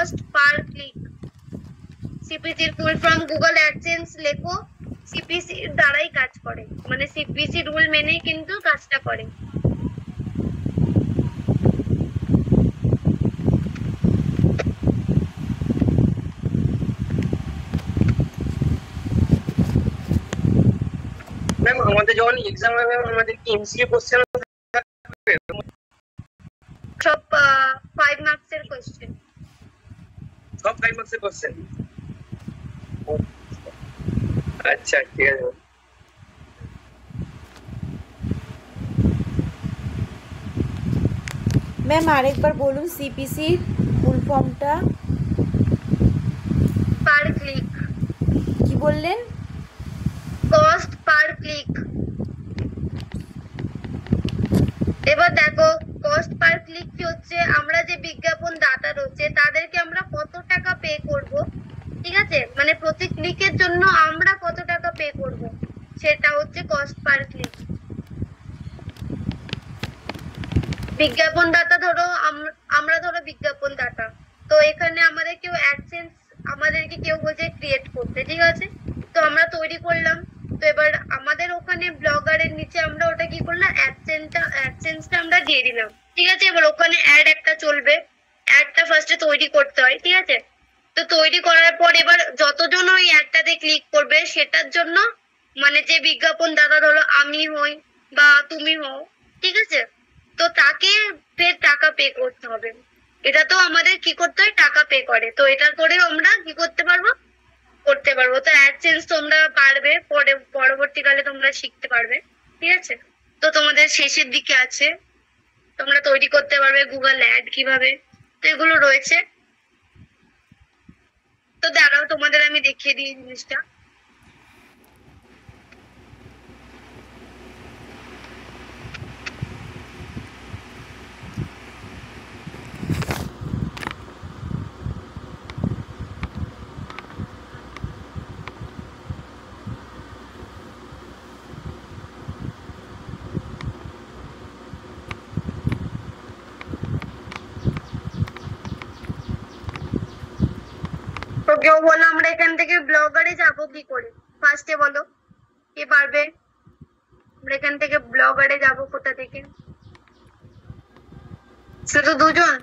Cost per click. CPC এর full form Google AdSense লেখো, CPC এর দ্বারাই কাজ করে, মানে সিপিসি রুল মেনেই কিন্তু কাজটা করে। ম্যাম আমাদের যখন এক্সাম হবে আমাদের কি এমসিকিউ কোশ্চেন থাকবে? সব 5 মার্কসের কোশ্চেন। সব 5 মার্কসের কোশ্চেন? আচ্ছা ঠিক আছে। ম্যাম আরেকবার বলুন সিপিসি ফুল ফর্মটা। পার ক্লিক। কি বললেন? Cost per click. এবার দেখো কস্ট পার ক্লিক কি হচ্ছে, আমরা যে বিজ্ঞাপন দাতা রয়েছে তাদেরকে আমরা কত টাকা পে করব, ঠিক আছে, মানে প্রতি ক্লিকের জন্য আমরা কত টাকা পে করব, সেটা হচ্ছে কস্ট পার ক্লিক। বিজ্ঞাপন দাতা ধরো আমরা ধরো বিজ্ঞাপন দাতা, তো এখানে আমাদের কেউ অ্যাডসেন্স আমাদেরকে কেউ বলছে ক্রিয়েট করতে, ঠিক আছে, তো আমরা তৈরি করলাম, তো এবার আমাদের ওখানে ব্লগারের নিচে আমরা ওটা কি করলাম, অ্যাডসেন্সটা আমরা দিয়ে দিলাম, ঠিক আছে। এবার ওখানে অ্যাড একটা চলবে, অ্যাডটা ফার্স্টে তৈরি করতে হয়, ঠিক আছে। তো তৈরি করার পর এবার যতজন ওই অ্যাডটাতে ক্লিক করবে সেটার জন্য, মানে যে বিজ্ঞাপন দাতা ধরো আমি হই বা তুমি হও, ঠিক আছে, তো তাকে ফের টাকা পে করতে হবে। এটা তো আমাদের কি করতে হয়, টাকা পে করে, তো এটা করে আমরা কি করতে পারবো, করতে পারবো। তো অ্যাডসেন্স তোমরা পারবে পরবর্তীকালে তোমরা শিখতে পারবে, ঠিক আছে। তো তোমাদের শেষের দিকে আছে, তোমরা তৈরি করতে পারবে গুগল অ্যাড কিভাবে, তো এগুলো রয়েছে। তো দাঁড়াও তোমাদের আমি দেখিয়ে দিই জিনিসটা। তো কেউ বলো আমরা এখান থেকে ব্লগারে যাবো কি করে, ফার্স্টে বলো কে পারবে, আমরা এখান থেকে ব্লগারে যাবো কোথা থেকে? শুধু দুজন?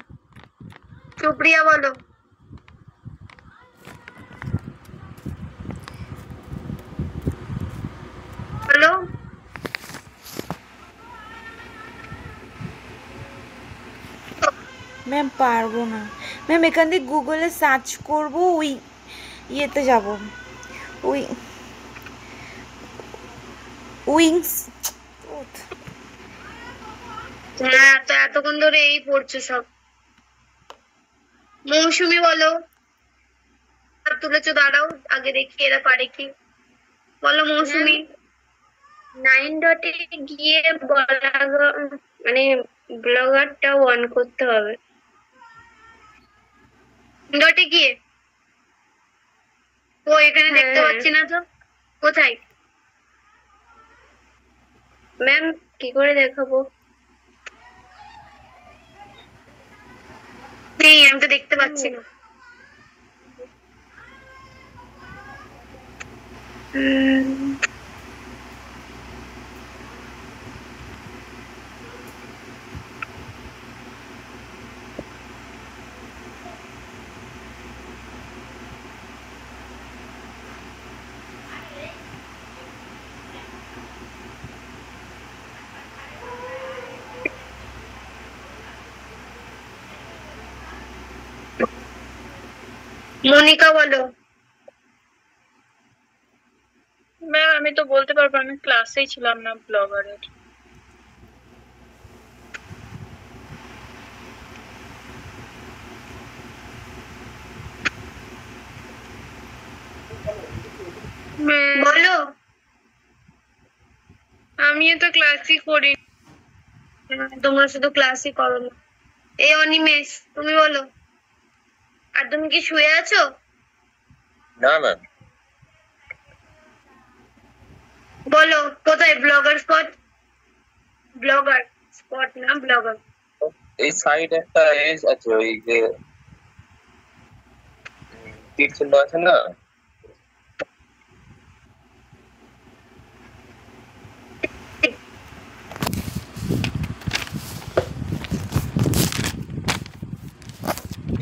সুপ্রিয়া বলো। হ্যালো, ম্যাম পারবো না ম্যাম, এখান থেকে গুগলে সার্চ করব, ওই ইয়েতে যাব, ওই উইংস। হ্যাঁ তো এতক্ষণ ধরে এই পড়ছো সব। মৌসুমি বলো, হাত তুলেছো, দাঁড়াও আগে দেখি এরা পারে কি, বলো মৌসুমি। 9 ডটে গিয়ে মানে ব্লগারটা অন করতে হবে। ডটে গিয়ে ও এখানে দেখতে পাচ্ছি না তো, কোথায় ম্যাম, কি করে দেখাবো? নেই, আমি তো দেখতে পাচ্ছি না। মনিকা বলো। ম্যাম আমি তো বলতে পারবো, আমি ক্লাসেই ছিলাম না ব্লগারের। বলো। আমি তো ক্লাসই করি। তোমরা শুধু ক্লাসই করো না। এই অনিমেষ তুমি বলো, আর তুমি কি শুয়ে আছো? না ম্যাম। বলো কোথায় ব্লগার স্পট? ব্লগার স্পট না ব্লগার। এই সাইড একটা এজ আছে, ওই যে তীর চিহ্ন আছে না,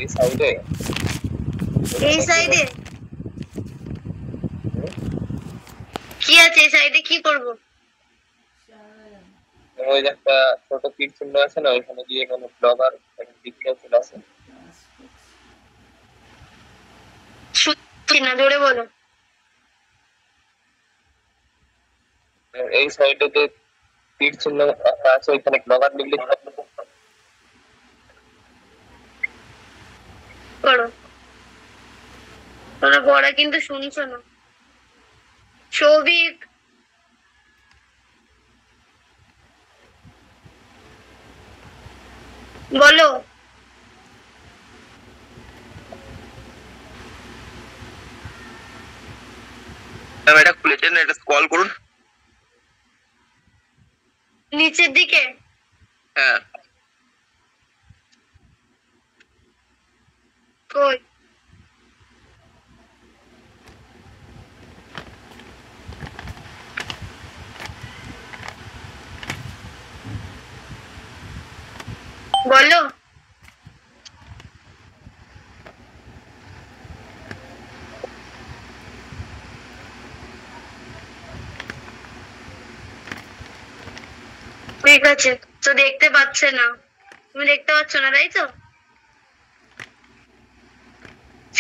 এই সাইডে এই সাইডে কি আছে? এই সাইডে কি করব? ওই যে একটা ছোট তীর চিহ্ন আছে না, ওইখানে গিয়ে কোনো ব্লগার ডিটেইলস চলে আসে। শুনছি না, জোরে বলো। এই সাইডে যে তীর চিহ্ন একটা আছে, ওইখানে ব্লগার লিখলে করো। তোমরা বড়া কিন্তু শুনছো না। সৌভিক, বলো। ম্যাম এটা খুলেছেন না, এটা স্ক্রল করুন। নিচের দিকে হ্যাঁ কই? বলো। ঠিক আছে, তো দেখতে পাচ্ছে না। তুমি দেখতে পাচ্ছ না, তাই তো?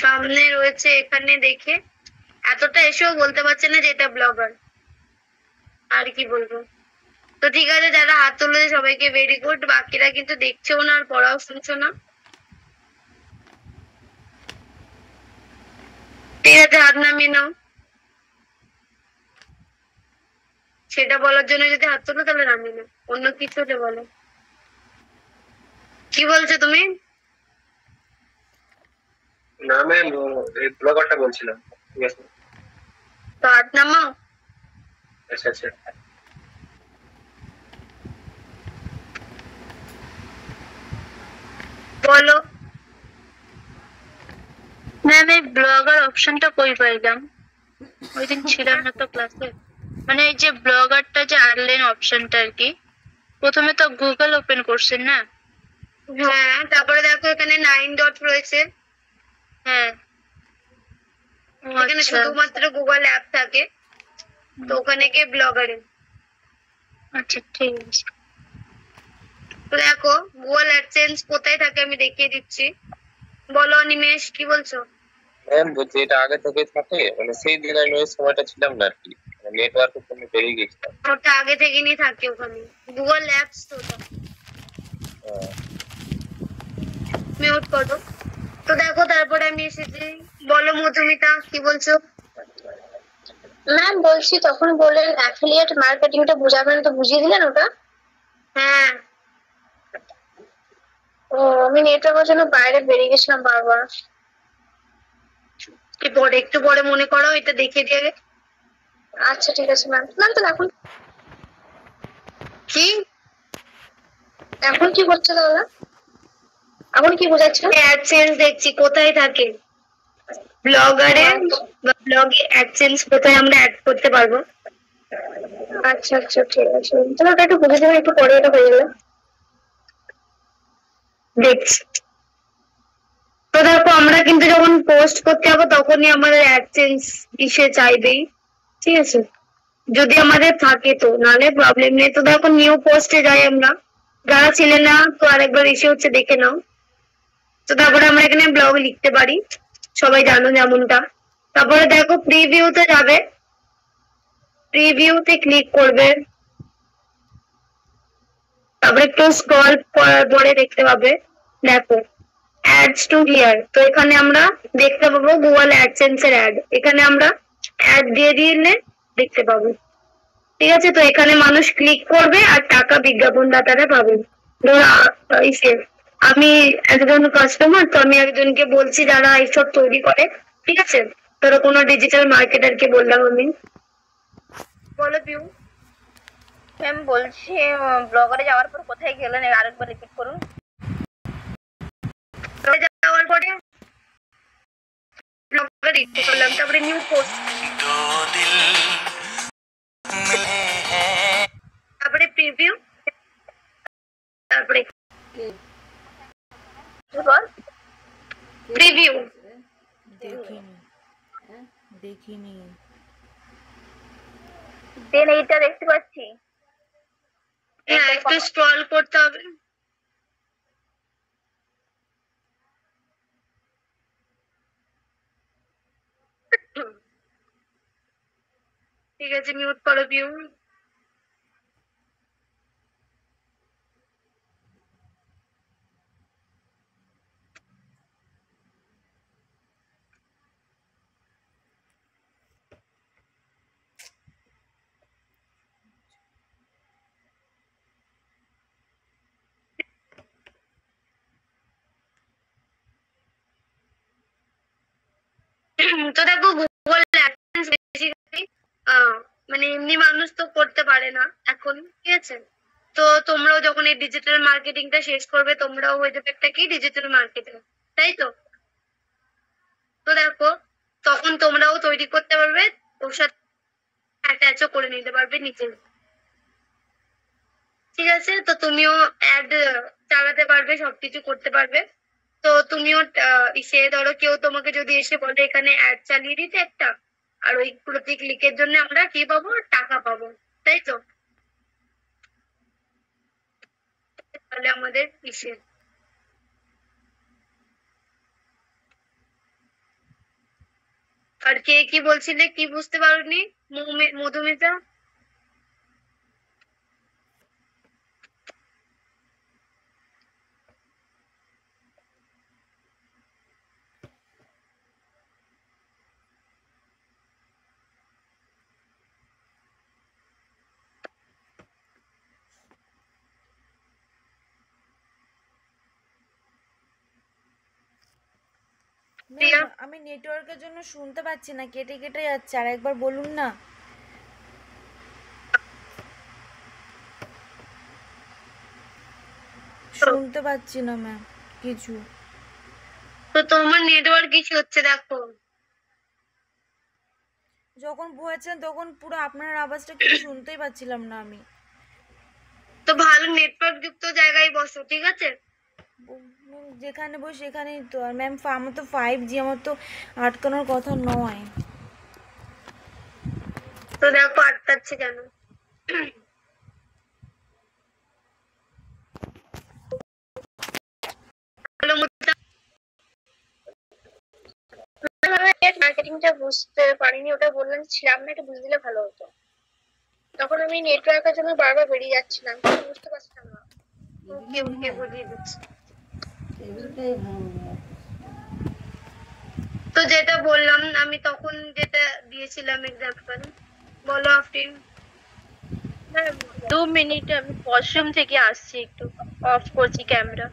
সামনে রয়েছে, এখানে দেখে এতটা এসেও বলতে পারছে না যে এটা ব্লগার। আর কি বলবো? তো ঠিক আছে, যারা হাত তুলেছে সবাইকে ভেরি গুড। বাকিরা কিন্তু দেখছেও না আর পড়াও শুনছো না। ঠিক আছে, হাত নামিয়ে নাও। সেটা বলার জন্য যদি হাত তোলো তাহলে নামিয়ে নাও, অন্য কিছু হলে বলো। কি বলছো তুমি? না ম্যাম, এই ব্লগারটা বলছিলাম। ঠিক আছে, তো হাত নামাও। আচ্ছা আচ্ছা। বলো। ম্যাম এই ব্লগার অপশনটা কই পাইলাম? ওই দিন ছিলাম না তো ক্লাসে। মানে এই যে ব্লগারটা যে আনলেন অপশনটা আর কি, প্রথমে তো গুগল ওপেন করছেন না? হ্যাঁ, তারপরে দেখো এখানে 9 ডট রয়েছে। হ্যাঁ। ও এখানে আচ্ছা শুধুমাত্র গুগল অ্যাপ থাকে, তো ওখানে গিয়ে ব্লগারে। আচ্ছা ঠিক আছে। তো দেখো গুগল অ্যাডসেন্স কোথায় থাকে আমি দেখিয়ে দিচ্ছি। বলো অনিমেষ, কি বলছো? ম্যাম বলছি এটা আগে থেকে থাকে, মানে সেই দিন আমি ওই সময়টা ছিলাম না আর কি, নেটওয়ার্কের জন্য বেরিয়ে গেছিলাম। ওটা আগে থেকেই থাকে ওখানে, গুগল অ্যাপস। তো ওটা মিউট করো। তো দেখো তারপরে আমি এসেছি। বলো মধুমিতা, কি বলছো? ম্যাম বলছি, তখন বললেন অ্যাফিলিয়েট মার্কেটিংটা বুঝাবেন, তো বুঝিয়ে দিলেন ওটা? হ্যাঁ, ও, আমি নেটওয়ার্কের জন্য বাইরে বেরিয়ে গেছিলাম বারবার। একটু পরে মনে করো, এটা দেখিয়ে দিয়ে। আচ্ছা ঠিক আছে ম্যাম। ম্যাম তাহলে এখন কি এখন কি হচ্ছে তাহলে? এখন কি বোঝাচ্ছে? অ্যাডসেন্স দেখছি কোথায় থাকে, ব্লগারে বা ব্লগে অ্যাডসেন্স কোথায় আমরা অ্যাড করতে পারবো। আচ্ছা আচ্ছা ঠিক আছে, তাহলে ওটা একটু বুঝে দেবেন, একটু পরে এটা হয়ে গেলে। দেখছি। তো দেখো আমরা কিন্তু যখন পোস্ট করতে যাবো তখনই আমাদের অ্যাডসেন্স ইসে চাইবেই, ঠিক আছে? যদি আমাদের থাকে তো, নাহলে প্রবলেম নেই। তো দেখো নিউ পোস্টে যাই আমরা, যারা ছিলে না তো আরেকবার এসে হচ্ছে দেখে নাও। তো তারপরে আমরা এখানে ব্লগ লিখতে পারি, সবাই জানো যেমনটা। তারপরে দেখো প্রিভিউতে যাবে, প্রিভিউতে ক্লিক করবে, তারপরে একটু স্ক্রল করার পরে দেখতে পাবে, দেখো অ্যাডস টু হিয়ার। তো এখানে আমরা দেখতে পাবো গুগল অ্যাডসেন্স এর অ্যাড, এখানে আমরা অ্যাড দিয়ে দিলে দেখতে পাবো। ঠিক আছে, তো এখানে মানুষ ক্লিক করবে আর টাকা বিজ্ঞাপনদাতারা পাবে। ধরো আমি একজন কাস্টমার, তো আমি একজনকে বলছি যারা এইসব তৈরি করে, ঠিক আছে? ধরো কোনো ডিজিটাল মার্কেটারকে বললাম আমি। বলো পিউ। ম্যাম বলছি, ব্লগারে যাওয়ার পর কোথায় গেলেন আরেকবার রিপিট করুন। যাওয়ার পরে ব্লগ রিড করলাম, তারপরে নিউ পোস্ট, তারপরে প্রিভিউ, তারপরে বল প্রিভিউ। দেখিনি দেন এইটা দেখতে পাচ্ছি। হ্যাঁ একটু স্ক্রল করতে হবে। ঠিক আছে, মিউট করো ভিউ। তো দেখো গুগল অ্যাডসেন্স বেসিক্যালি মানে এমনি মানুষ তো করতে পারে না এখন, ঠিক আছে? তো তোমরাও যখন এই ডিজিটাল মার্কেটিংটা শেষ করবে তোমরাও হয়ে যাবে একটা কি ডিজিটাল মার্কেটিং, তাই তো? তো দেখো তখন তোমরাও তৈরি করতে পারবে, ওর সাথে অ্যাটাচও করে নিতে পারবে নিচে, ঠিক আছে? তো তুমিও অ্যাড চালাতে পারবে, সবকিছু করতে পারবে। তো তুমিও সে ধরো কেউ তোমাকে যদি এসে বলে এখানে অ্যাড চালিয়ে দিতে একটা, আর ওই প্রতি ক্লিকের জন্য আমরা কি পাবো, টাকা পাবো, তাই তো? তাহলে আমাদের আর কে কি বলছিলে, কি বুঝতে পারোনি মধুমিতা? প্রিয়া? আমি নেটওয়ার্কের জন্য শুনতে পাচ্ছি না, কেটে কেটে যাচ্ছে, আর একবার বলুন না। শুনতে পাচ্ছি না ম্যাম কিছু। তো তোমার নেটওয়ার্ক ইস্যু হচ্ছে দেখো। যখন বলেছেন তখন পুরো আপনার আওয়াজটা কিছু শুনতেই পাচ্ছিলাম না আমি। তো ভালো নেটওয়ার্ক যুক্ত জায়গায় বসো, ঠিক আছে? যেখানে বসে সেখানেই তো। আর ম্যাম আমার তো 5G, আমার তো আটকানোর কথা নয়। তো দেখো আটকাচ্ছে কেন। মার্কেটিংটা বুঝতে পারিনি, ওটা বললেন ছিলাম না, এটা বুঝে দিলে ভালো হতো। তখন আমি নেটওয়ার্কের জন্য বারবার বেরিয়ে যাচ্ছিলাম, কিছু বুঝতে পারছিলাম না। ওকে ওকে, বুঝিয়ে দিচ্ছি। তো যেটা বললাম আমি তখন, যেটা দিয়েছিলাম এক্সাম্পল, বলো আফরিন। 2 মিনিট, আমি ওয়াশরুম থেকে আসছি, একটু অফ করছি ক্যামেরা।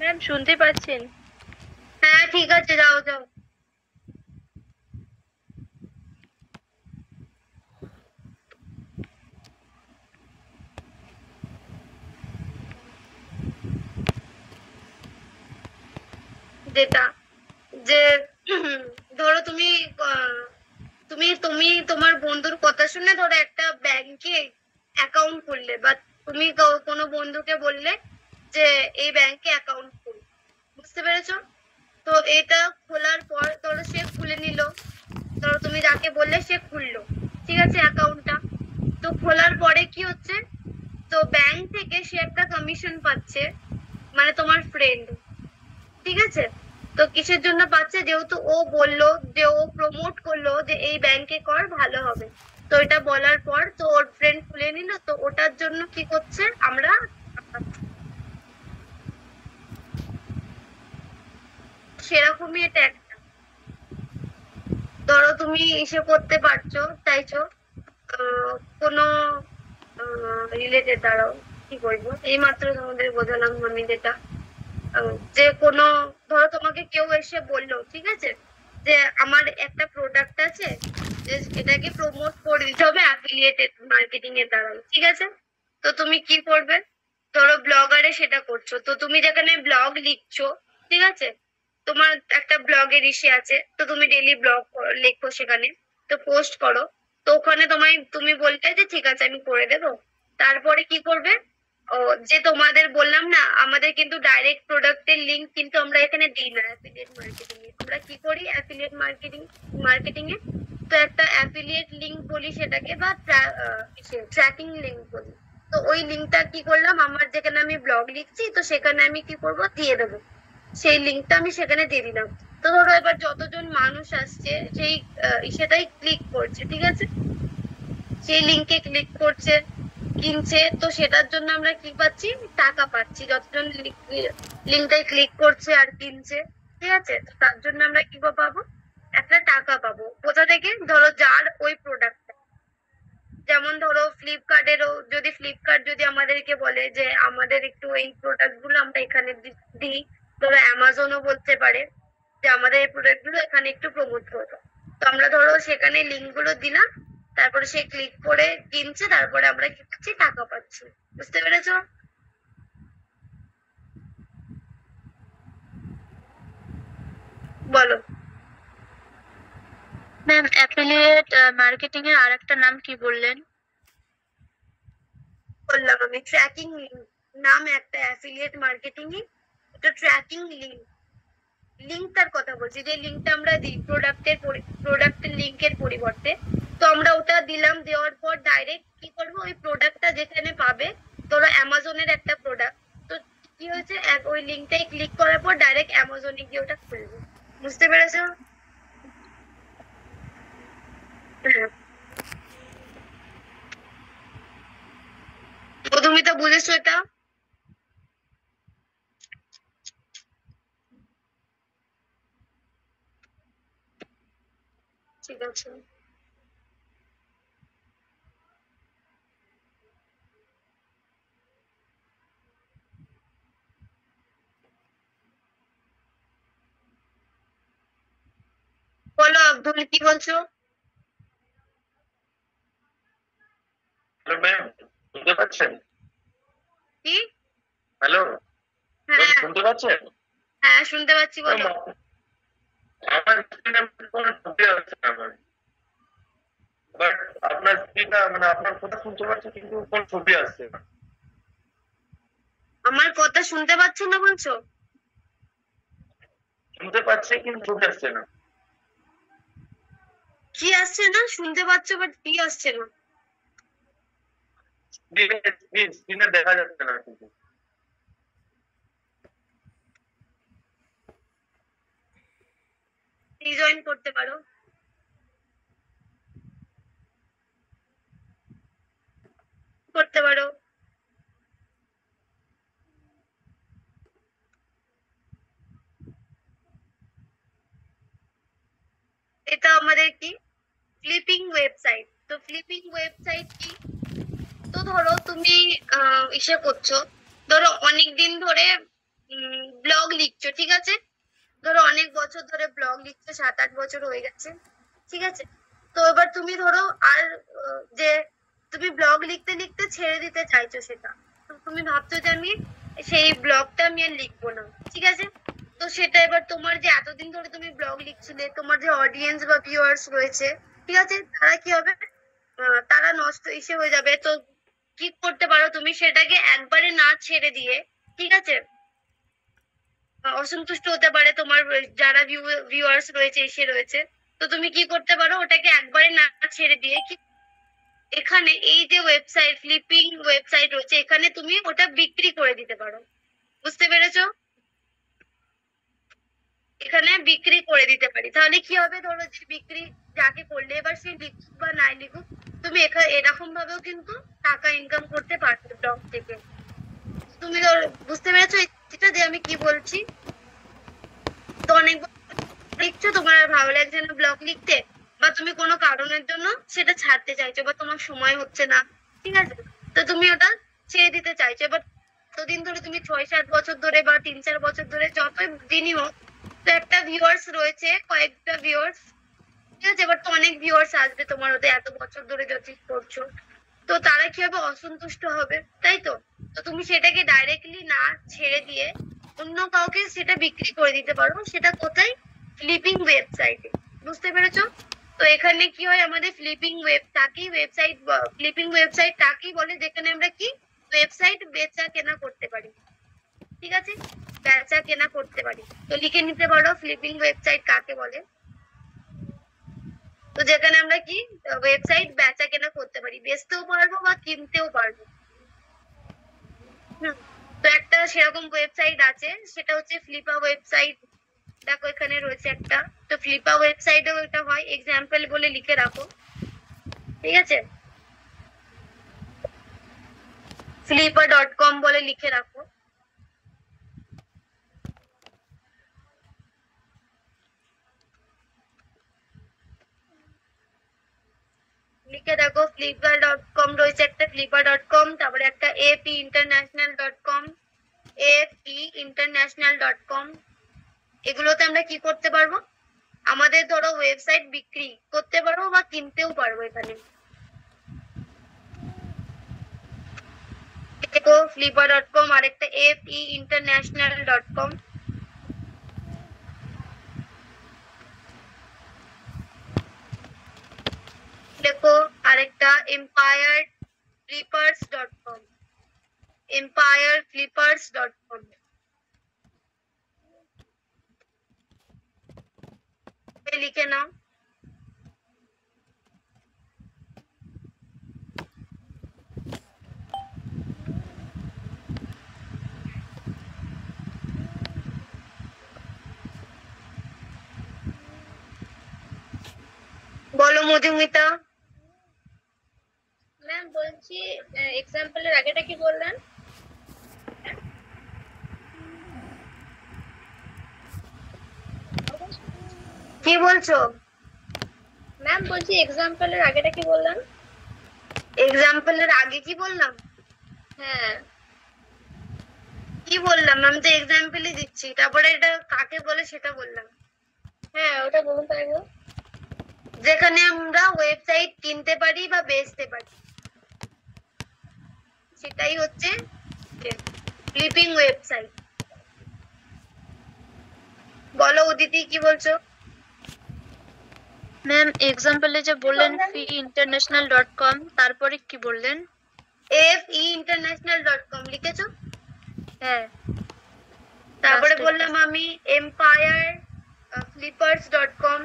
ম্যাম শুনতে পাচ্ছেন? হ্যাঁ ঠিক আছে, যাও যাও। যেটা যে ধরো তুমি তুমি তুমি তোমার বন্ধুর কথা শুনে ধরো একটা ব্যাংকে অ্যাকাউন্ট খুললে, বা তুমি কোনো বন্ধুকে বললে যে এই ব্যাংকে অ্যাকাউন্ট খুল, বুঝতে পেরেছো? তো এটা খোলার পর ধরো সে খুলে নিল, ধরো তুমি যাকে বললে সে খুললো, ঠিক আছে, অ্যাকাউন্টটা। তো খোলার পরে কি হচ্ছে, তো ব্যাংক থেকে সে একটা কমিশন পাচ্ছে, মানে তোমার ফ্রেন্ড, ঠিক আছে? তো কিসের জন্য পাচ্ছে, যেহেতু ও বললো, যে ও প্রমোট করলো যে এই ব্যাংকে কর ভালো হবে, তো এটা বলার পর তো ওর ফ্রেন্ড খুলে নিল, তো ওটার জন্য কি করছে আমরা, সেরকমই এটা একটা। ধরো তুমি এসে করতে পারছো, চাইছো কোনো রিলেটেড, দাঁড়াও কি বলবো, এই মাত্র তোমাদের বোঝালাম আমি যেটা, যে কোনো ধরো তোমাকে কেউ এসে বললো, ঠিক আছে, যে আমার একটা প্রোডাক্ট আছে, যে এটাকে প্রমোট করে দিতে হবে অ্যাফিলিয়েটেড মার্কেটিং এর দ্বারা, ঠিক আছে? তো তুমি কি করবে, ধরো ব্লগারে সেটা করছো, তো তুমি যেখানে ব্লগ লিখছো, ঠিক আছে, তোমার একটা ব্লগের ইসে আছে, তো তুমি ডেইলি ব্লগ লেখো সেখানে, তো পোস্ট করো, তো ওখানে তুমি বলতে যে ঠিক আছে আমি করে দেবো। তারপরে কি করবে, ও যে তোমাদের বললাম না, আমাদের কিন্তু ডাইরেক্ট প্রোডাক্টের লিংক কিন্তু আমরা এখানে দিই না অ্যাফিলিয়েট মার্কেটিং এ। আমরা কি করি অ্যাফিলিয়েট মার্কেটিং এ, তো একটা অ্যাফিলিয়েট লিংক বলি সেটাকে, বা ট্র্যাকিং লিংক বলি। তো ওই লিঙ্কটা কি করলাম, আমার যেখানে আমি ব্লগ লিখছি, তো সেখানে আমি কি করব দিয়ে দেবো, সেই লিঙ্কটা আমি সেখানে দিয়ে দিলাম। তো ধরো এবার যতজন মানুষ আসছে সেই সেটাই ক্লিক করছে, ঠিক আছে, সেই লিঙ্কে ক্লিক করছে, কিনছে, তো সেটার জন্য আমরা কি পাচ্ছি, টাকা পাচ্ছি। যতজন লিঙ্কটাই ক্লিক করছে আর কিনছে, ঠিক আছে, তো তার জন্য আমরা কি পাবো, একটা টাকা পাবো। কোথা থেকে, ধরো যার ওই প্রোডাক্ট, যেমন ধরো ফ্লিপকার্টেরও যদি ফ্লিপকার্ট যদি আমাদেরকে বলে যে আমাদের একটু এই প্রোডাক্ট গুলো আমরা এখানে দিই, ধরো অ্যামাজনও বলতে পারে যে আমাদের এই প্রোডাক্ট গুলো এখানে একটু প্রমোট করো, তো আমরা ধরো সেখানে লিঙ্ক গুলো দিলাম, তারপরে সে ক্লিক করে কিনছে, তারপরে আমরা কি পাচ্ছি, টাকা পাচ্ছি। বুঝতে পেরেছো? বলো। ম্যাম অ্যাফিলিয়েট মার্কেটিং এর আরেকটা নাম কি বললেন? বললাম আমি ট্র্যাকিং লিঙ্ক নাম একটা অ্যাফিলিয়েট মার্কেটিং এ, এটা ট্র্যাকিং লিঙ্কটার কথা বলছি, যে লিঙ্কটা আমরা দিই প্রোডাক্টের লিঙ্কের পরিবর্তে, তো আমরা ওটা দিলাম, দেওয়ার পর ডাইরেক্ট কি করবো, ওই প্রোডাক্টটা যেখানে পাবে, ধরো অ্যামাজনের একটা প্রোডাক্ট, তো কি হয়েছে, ওই লিঙ্কটাই ক্লিক করার পর ডাইরেক্ট অ্যামাজনে গিয়ে ওটা খুলবে। বুঝতে পেরেছো? হ্যাঁ, মধুমিতা বুঝেছো এটা? ঠিক আছে। বলো আব্দুল, কি বলছো? হ্যালো ম্যাম, শুনতে পাচ্ছেন? কি? হ্যালো, হ্যাঁ শুনতে পাচ্ছেন? হ্যাঁ শুনতে পাচ্ছি, বলো। আমার স্ক্রিনে কোনো ছবি আসছে না ম্যাম, বাট আপনার স্ক্রিনটা মানে আপনার কথা শুনতে পাচ্ছি কিন্তু কোন ছবি আসছে না। আমার কথা শুনতে পাচ্ছ না বলছো? শুনতে পাচ্ছি কিন্তু ছবি আসছে না। কি আসছে না? শুনতে পাচ্ছ বাট কি আসছে না? স্ক্রিনে দেখা যাচ্ছে না কিন্তু। রিজয়েন করতে পারো। করতে পারো। এটা আমাদের কি, ফ্লিপিং ওয়েবসাইট। তো ফ্লিপিং ওয়েবসাইট কি, তো ধরো তুমি ইসে করছো, ধরো অনেক দিন ধরে ব্লগ লিখছো, ঠিক আছে, ধরো অনেক বছর ধরে ব্লগ লিখছো, 7-8 বছর হয়ে গেছে, ঠিক আছে, তো এবার তুমি ধরো আর যে তুমি ব্লগ লিখতে লিখতে ছেড়ে দিতে চাইছো সেটা, তো তুমি ভাবছো যে আমি সেই ব্লগটা আমি আর লিখবো না, ঠিক আছে, তো সেটা এবার তোমার যে এতদিন ধরে তুমি ব্লগ লিখছিলে, তোমার যে অডিয়েন্স বা ভিউয়ার্স রয়েছে, ঠিক আছে, তারা কি হবে, তারা নষ্ট এসে হয়ে যাবে। তো কি করতে পারো, তুমি সেটাকে একবারে না ছেড়ে দিয়ে, ঠিক আছে, অসন্তুষ্ট হতে পারে তোমার যারা ভিউয়ার্স রয়েছে এসে রয়েছে, তো তুমি কি করতে পারো, ওটাকে একবারে না ছেড়ে দিয়ে কি, এখানে এই যে ওয়েবসাইট ফ্লিপিং ওয়েবসাইট রয়েছে, এখানে তুমি ওটা বিক্রি করে দিতে পারো। বুঝতে পেরেছো? এখানে বিক্রি করে দিতে পারি, তাহলে কি হবে, ধরো যে বিক্রি যাকে করলে, এবার সে লিখুক বা নাই লিখুক, তুমি এরকম ভাবেও কিন্তু টাকা ইনকাম করতে পারবে ব্লগ থেকে। তুমি ধরো বুঝতে পেরেছো এটা যে আমি কি বলছি? তো অনেক লিখছো, তোমার আর ভালো লাগছে না ব্লগ লিখতে, বা তুমি কোনো কারণের জন্য সেটা ছাড়তে চাইছো, বা তোমার সময় হচ্ছে না, ঠিক আছে, তো তুমি ওটা ছেড়ে দিতে চাইছো। এবার এতদিন ধরে তুমি 6-7 বছর ধরে বা 3-4 বছর ধরে যতই দিনই হোক, তো একটা ভিউয়ার্স রয়েছে, কয়েকটা ভিউয়ার্স, ঠিক আছে, এবার তো অনেক ভিউয়ার্স আসবে তোমার ওতে, এত বছর ধরে যদি করছো, তো তারা কি হবে, অসন্তুষ্ট হবে, তাই তো। তো তো তুমি সেটাকে ডাইরেক্টলি না ছেড়ে দিয়ে অন্য কাউকে সেটা বিক্রি করে দিতে পারো। সেটা কোথায়? ফ্লিপিং ওয়েবসাইটে। বুঝতে পেরেছো? তো এখানে কি হয়, আমাদের ফ্লিপিং ওয়েবসাইট তাকেই বলে যেখানে আমরা কি ওয়েবসাইট বেচা কেনা করতে পারি। ঠিক আছে, বেচা কেনা করতে পারি। তো লিখে নিতে পারো ফ্লিপিং ওয়েবসাইট কাকে বলে। তো যেখানে আমরা কি ওয়েবসাইট বেচা কেনা করতে পারি, বেচতেও পারবো বা কিনতেও পারবো। তো একটা সেরকম ওয়েবসাইট আছে, সেটা হচ্ছে ফ্লিপা ওয়েবসাইট। দেখো এখানে রয়েছে একটা। তো ফ্লিপা ওয়েবসাইটেও এটা হয়, এক্সাম্পল বলে লিখে রাখো। ঠিক আছে, flippa.com বলে লিখে রাখো। লিখে দেখো flippa.com রয়েছে একটা, flippa.com, তারপরে একটা feinternational.com, feinternational.com। এগুলোতে আমরা কি করতে পারবো, আমাদের ধরো ওয়েবসাইট বিক্রি করতে পারবো বা কিনতেও পারবো। এখানে দেখো flippa.com আর একটা feinternational.com। দেখো আরেকটা empireflippers.com, empireflippers.com। লিখে নাও। বলো মধুমিতা। ম্যাম বলছি এক্সাম্পলের আগেটা কি বললেন? কি বলছো? ম্যাম বলছি এক্সাম্পলের আগেটা কি বললেন? এক্সাম্পলের আগে কি বললাম? হ্যাঁ, কি বললাম? আমি তো এক্সাম্পলই দিচ্ছি, তারপরে এটা কাকে বলে সেটা বললাম। হ্যাঁ ওটা বলুন তাই। যেখানে আমরা ওয়েবসাইট কিনতে পারি বা বেচতে পারি, সেটাই হচ্ছে ফ্লিপিং ওয়েবসাইট। বলো উদিতি কি বলছো? ম্যাম এক্সাম্পলে যে বললেন feinternational.com, তারপরে কি বললেন? feinternational.com লিখেছো? হ্যাঁ। তারপরে Last বললাম আমি empireflippers.com।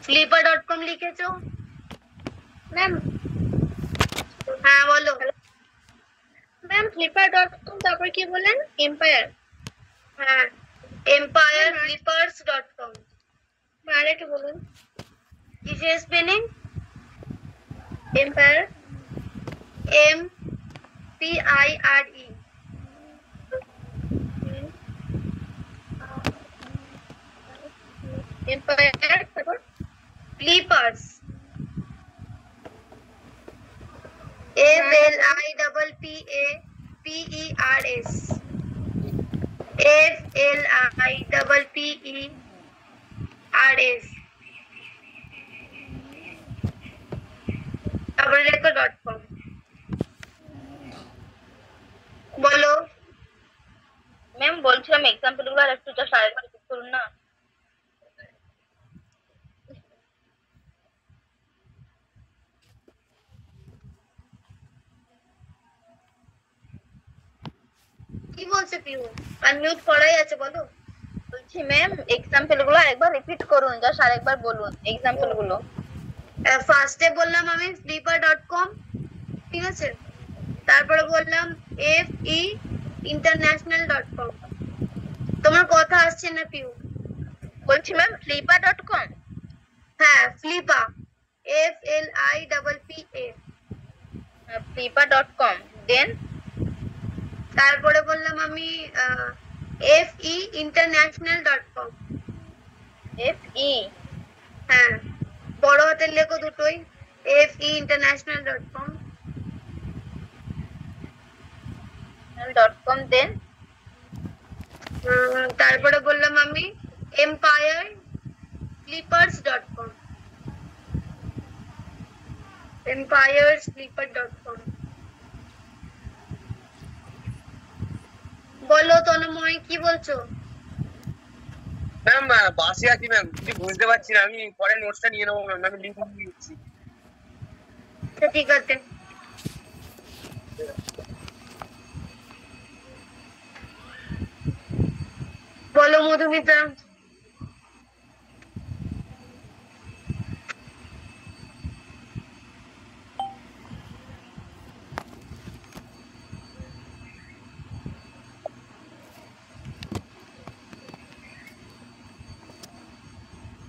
flippa.com লিখেছো? ম্যাম হ্যাঁ বলো। ম্যাম flipper.com তারপর কি বললেন? এম্পায়ার। হ্যাঁ empireflippers.com। আর একটু বলুন। কিসের স্পেলিং? এম্পায়ার। MPIRE। এম্পায়ার তারপর ফ্লিপার্স, FLIPPERS, FLIPPERS। তারপরে লেখো .com। বলো। ম্যাম বলছিলাম এক্সাম্পল গুলো আর একটু জাস্ট আরেকবার রিপিট করুন না। কি বলছো পিউ? আনমিউট করাই আছে, বলো। বলছি ম্যাম এক্সাম্পল গুলো আরেকবার রিপিট করুন, জাস্ট আরেকবার বলুন এক্সাম্পল গুলো। ফার্স্টে বললাম আমি flippa.com, ঠিক আছে, তারপরে বললাম feinternational.com। তোমার কথা আসছে না পিউ। বলছি ম্যাম flippa.com। হ্যাঁ ফ্লিপা, FLIPPA। flippa.com দেন তারপরে বললাম আমি feinternational.com। FE হ্যাঁ বড় হাতের লেখো দুটোই, feinternational.com। .com দেন তারপরে বললাম আমি empireflippers.com। empiresleeper.com। বলো তন্ময়, কি বলছো? ম্যাম বাসে আছি ম্যাম, কিছু বুঝতে পারছি না, আমি পরে নোটসটা নিয়ে নেবো ম্যাম, আমি লিঙ্ক দিয়ে দিচ্ছি। ঠিক আছে। বলো মধুমিতা।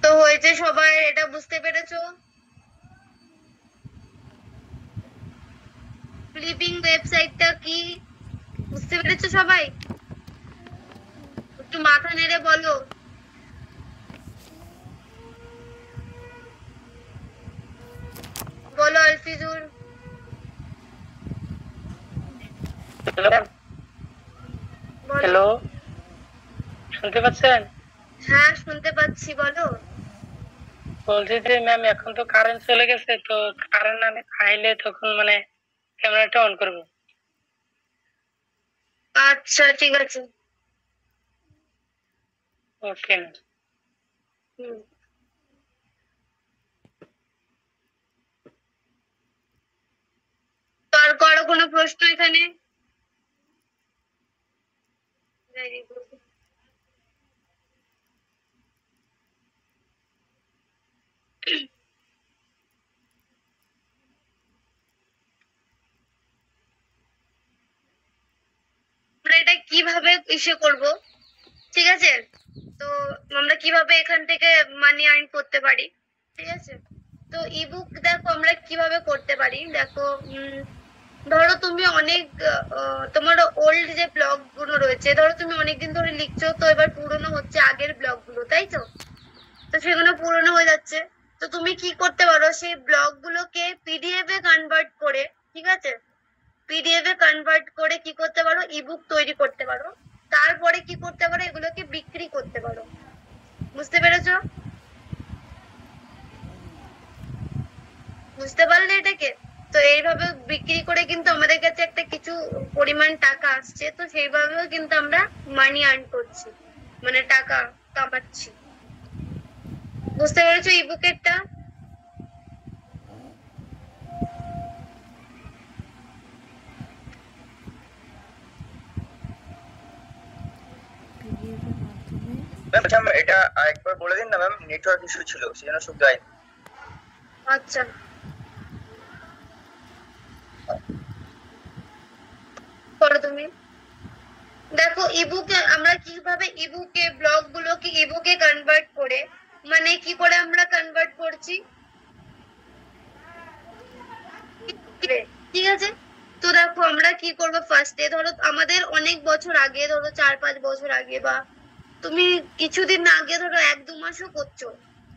তো হয়েছে, সবাই এটা বুঝতে পেরেছো? ফ্লিপিং ওয়েবসাইটটা কি বুঝতে পেরেছো সবাই? একটু মাথা নেড়ে বলো। বলো আলফিজুর। বলো। হ্যালো, শুনতে পাচ্ছেন? হ্যাঁ শুনতে পাচ্ছি, বলো। বলছি যে ম্যাম এখন তো কারেন্ট চলে গেছে, তো কারেন্ট আইলে তখন মানে ক্যামেরাটা অন করব। আচ্ছা ঠিক আছে। ওকে। হুম। তো আর কারো কোনো প্রশ্ন এখানে? Very good. আমরা এটা কিভাবে ইসে করব, ঠিক আছে? তো আমরা কিভাবে এখান থেকে মানি আর্ন করতে পারি, ঠিক আছে? তো ইবুক দেখো আমরা কিভাবে করতে পারি, দেখো ধরো তুমি অনেক তোমার ওল্ড যে ব্লগ গুলো রয়েছে, ধরো তুমি অনেকদিন ধরে লিখছো, তো এবার পুরনো হচ্ছে আগের ব্লগ গুলো, তাই তো? তো সেগুলো পুরনো হয়ে যাচ্ছে, তো তুমি কি করতে পারো, সেই ব্লগ গুলোকে পিডিএফ এ কনভার্ট করে, ঠিক আছে, পিডিএফ এ কনভার্ট করে কি করতে পারো, ইবুক তৈরি করতে পারো। তারপরে কি করতে পারো, এগুলোকে বিক্রি করতে পারো। বুঝতে পেরেছো? বুঝতে পারলে এটাকে? তো এইভাবে বিক্রি করে কিন্তু আমাদের কাছে একটা কিছু পরিমাণ টাকা আসছে, তো সেইভাবেও কিন্তু আমরা মানি আর্ন করছি, মানে টাকা কামাচ্ছি। বুঝতে পেরেছো ইবুকেরটা? ম্যাম আচ্ছা এটা আরেকবার বলে দিন না ম্যাম, নেটওয়ার্ক ইস্যু ছিল সেজন্য শুনতে হয়নি। আচ্ছা করো তুমি। দেখো ইবুকে আমরা কিভাবে ইবুকে ব্লগ গুলোকে ইবুকে কনভার্ট করে, মানে কি করে আমরা কনভার্ট করছি, ঠিক আছে? তো দেখো আমরা কি করবো, ফার্স্টে ধরো আমাদের অনেক বছর আগে, ধরো 4-5 বছর আগে, বা তুমি কিছুদিন আগে, ধরো 1-2 মাসও করছো,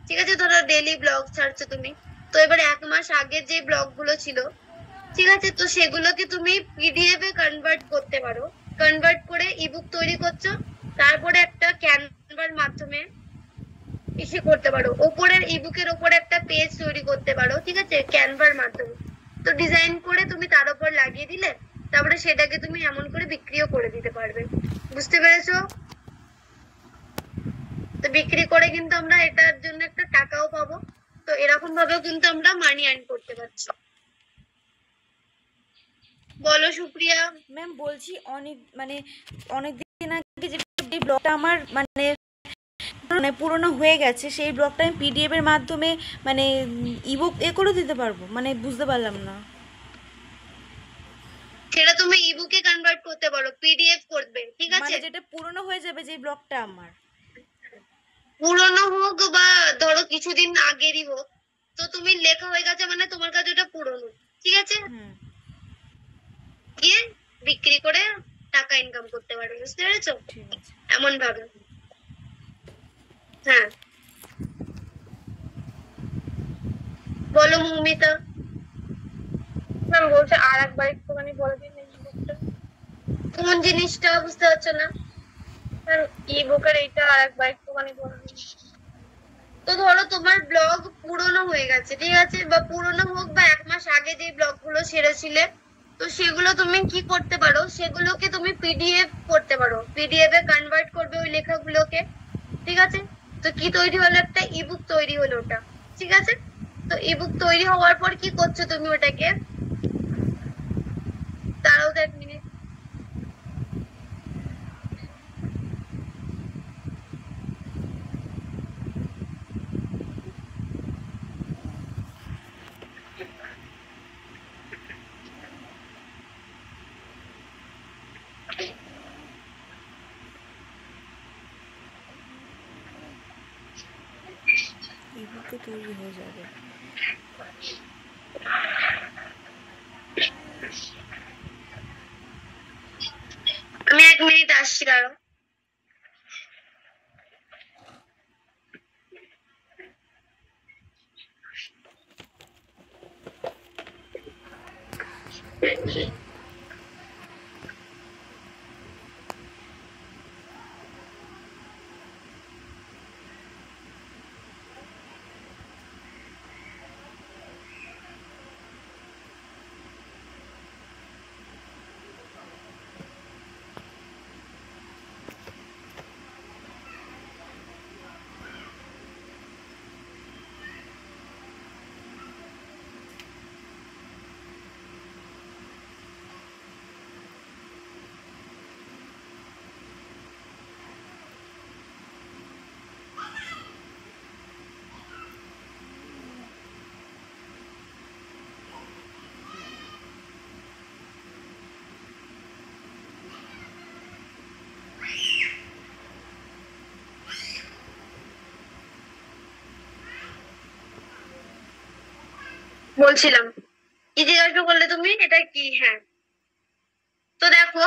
ঠিক আছে, ধরো ডেইলি ব্লগ ছাড়ছো তুমি, তো এবার 1 মাস আগের যে ব্লগ গুলো ছিল, ঠিক আছে, তো সেগুলোকে তুমি পিডিএফ এ কনভার্ট করতে পারো। কনভার্ট করে ইবুক তৈরি করছো, তারপরে একটা ক্যানভার মাধ্যমে ইসে করতে পারো, ওপরের ইবুকের ওপরে একটা পেজ তৈরি করতে পারো, ঠিক আছে, ক্যানভার মাধ্যমে। তো ডিজাইন করে তুমি তার উপর লাগিয়ে দিলে, তারপরে সেটাকে তুমি এমন করে বিক্রিও করে দিতে পারবে। বুঝতে পেরেছো? তো বিক্রি করে কিন্তু আমরা এটার জন্য একটা টাকাও পাবো। তো এরকম ভাবেও কিন্তু আমরা মানি আর্ন করতে পারছি। বলো সুপ্রিয়া। ম্যাম বলছি অনেক দিন আগে যে ব্লগটা আমার মানে পুরনো হয়ে গেছে, সেই ব্লগটা আমি পিডিএফ এর মাধ্যমে মানে ইবুক করে দিতে পারবো, মানে বুঝতে পারলাম না। সেটা তুমি ইবুকে কনভার্ট করতে পারো, পিডিএফ করবে, ঠিক আছে? মানে যেটা পুরনো হয়ে যাবে, যে ব্লগটা আমার পুরনো হোক বা ধরো কিছুদিন আগেরই হোক, তো তুমি লেখা হয়ে গেছে মানে তোমার কাছে ওটা পুরনো, ঠিক আছে, গিয়ে বিক্রি করে টাকা ইনকাম করতে পারবে। বুঝতে পেরেছো? ঠিক আছে। এমন ভাবে। হ্যাঁ বলো মৌমিতা। ম্যাম বলছে আর একবার একটুখানি বলে দিন এই বুকটা। কোন জিনিসটা বুঝতে পারছো না? ম্যাম ই বুকের এইটা আর একবার একটুখানি বলে দিন। তো ধরো তোমার ব্লগ পুরনো হয়ে গেছে, ঠিক আছে, বা পুরনো হোক বা 1 মাস আগে যে ব্লগগুলো ছেড়েছিলে, তো সেগুলো তুমি কি করতে পারো, সেগুলোকে তুমি পিডিএফ করতে পারো, পিডিএফ এ কনভার্ট করবে ওই লেখাগুলোকে, ঠিক আছে। তো কি তৈরি হলো, একটা ইবুক তৈরি হলো ওটা, ঠিক আছে। তো ইবুক তৈরি হওয়ার পর কি করছো তুমি ওটাকে, দাঁড়াও তো 1 মিনিট। ইবুকে তৈরি হয়ে যাবে। আমি 1 মিনিট আসছি, দাঁড়াও। বলছিলাম কি জিজ্ঞাসা করলে তুমি, এটা কি? হ্যাঁ, তো দেখো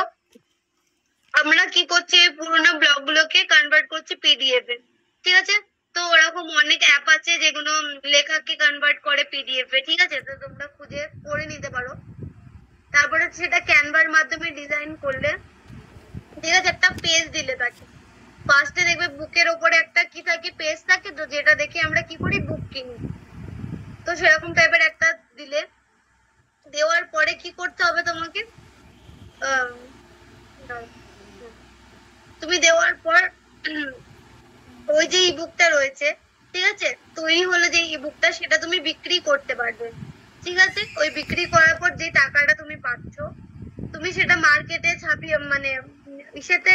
আমরা কি করছি, এই পুরোনো ব্লগ গুলোকে কনভার্ট করছি পিডিএফ এ, ঠিক আছে। তো ওরকম অনেক অ্যাপ আছে যেগুলো লেখাকে কনভার্ট করে পিডিএফ এ, ঠিক আছে। তো তোমরা খুঁজে পড়ে নিতে পারো। তারপরে সেটা ক্যানভার মাধ্যমে ডিজাইন করলে, ঠিক আছে, একটা পেজ দিলে তাকে ফার্স্টে দেখবে বুকের ওপরে একটা কি থাকে, পেজ থাকে, তো যেটা দেখে আমরা কি করি, বুক কিনি। তো সেরকম টাইপের একটা দিলে, দেওয়ার পরে কি করতে হবে তোমাকে, তুমি দেওয়ার পর ওই যে ইবুকটা রয়েছে, ঠিক আছে, তৈরি হলো যে ইবুকটা, সেটা তুমি বিক্রি করতে পারবে, ঠিক আছে। ওই বিক্রি করার পর যে টাকাটা তুমি পাচ্ছ, তুমি সেটা মার্কেটে ছাপিয়ে মানে ইসেতে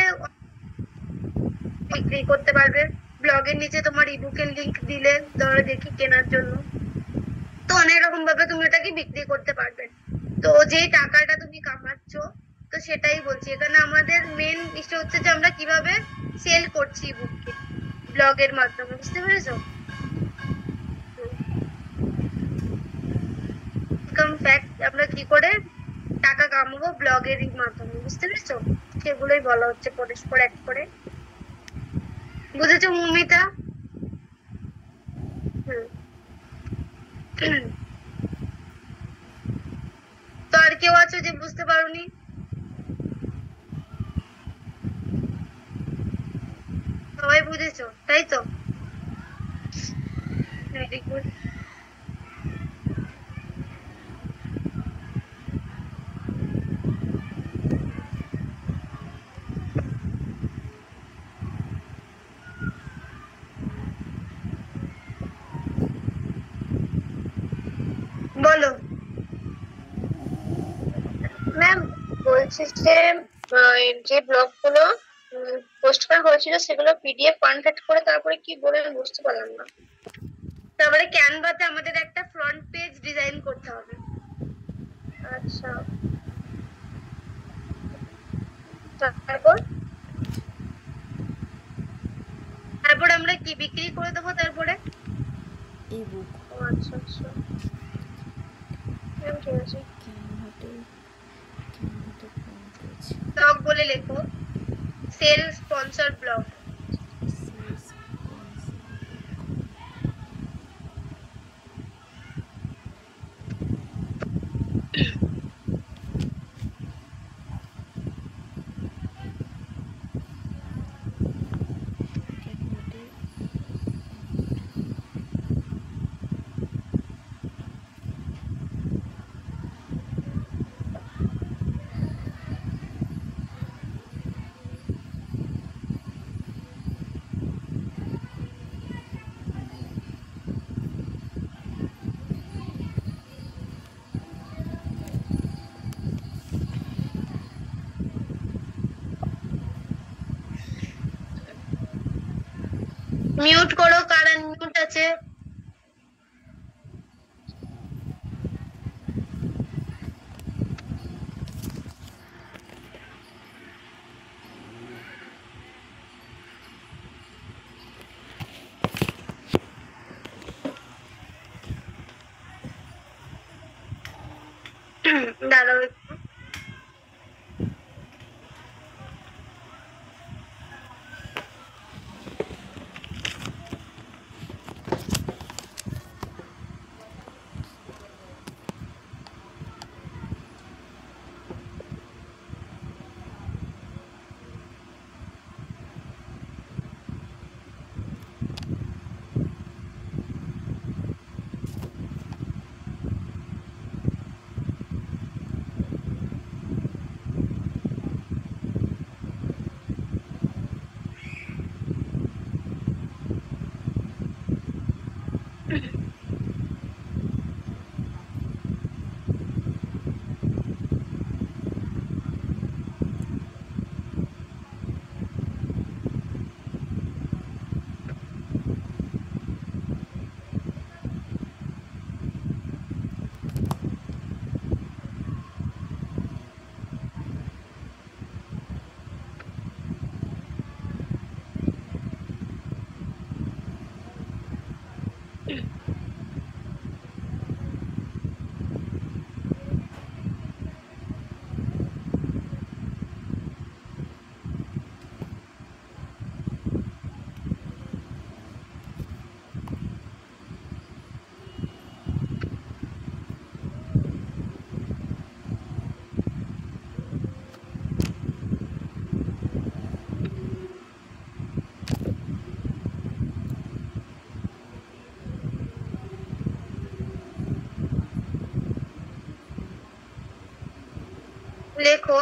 বিক্রি করতে পারবে। ব্লগের নিচে তোমার ইবুকের লিংক দিলে ধরো দেখি কেনার জন্য, তো অনেক রকম ভাবে তুমি ওটাকে বিক্রি করতে পারবে। তো যে টাকাটা তুমি কামাচ্ছ, তো সেটাই বলছি, এখানে আমাদের মেন ইস্যু হচ্ছে যে আমরা কিভাবে সেল করছি বুককে ব্লগের মাধ্যমে, বুঝতে পেরেছো? ইনকাম ফ্যাক্ট আমরা কি করে টাকা কামাবো ব্লগের মাধ্যমে, বুঝতে পেরেছো? সেগুলোই বলা হচ্ছে পরস্পর এক করে, বুঝেছো মৌমিতা? তো আর কেউ আছো যে বুঝতে পারোনি? সবাই বুঝেছো তাই তো? Very good. বলো ম্যাম। বলছি যে যে ব্লগ গুলো পোস্ট করা হয়েছিল সেগুলো পিডিএফ কনভার্ট করে তারপরে কি বলে বুঝতে পারলাম না। তারপরে ক্যানভাতে আমাদের একটা ফ্রন্ট পেজ ডিজাইন করতে হবে। আচ্ছা, তারপর তারপর আমরা কি বিক্রি করে দেবো তারপরে। ইবুক আচ্ছা আচ্ছা ম্যাম, ঠিক আছে। ক্যানভাতে পেজ ব্লগ বলে লেখো, সেল স্পন্সর ব্লগ। মিউট করো, কারণ মিউট আছে। দাঁড়াও একটু। লেখো।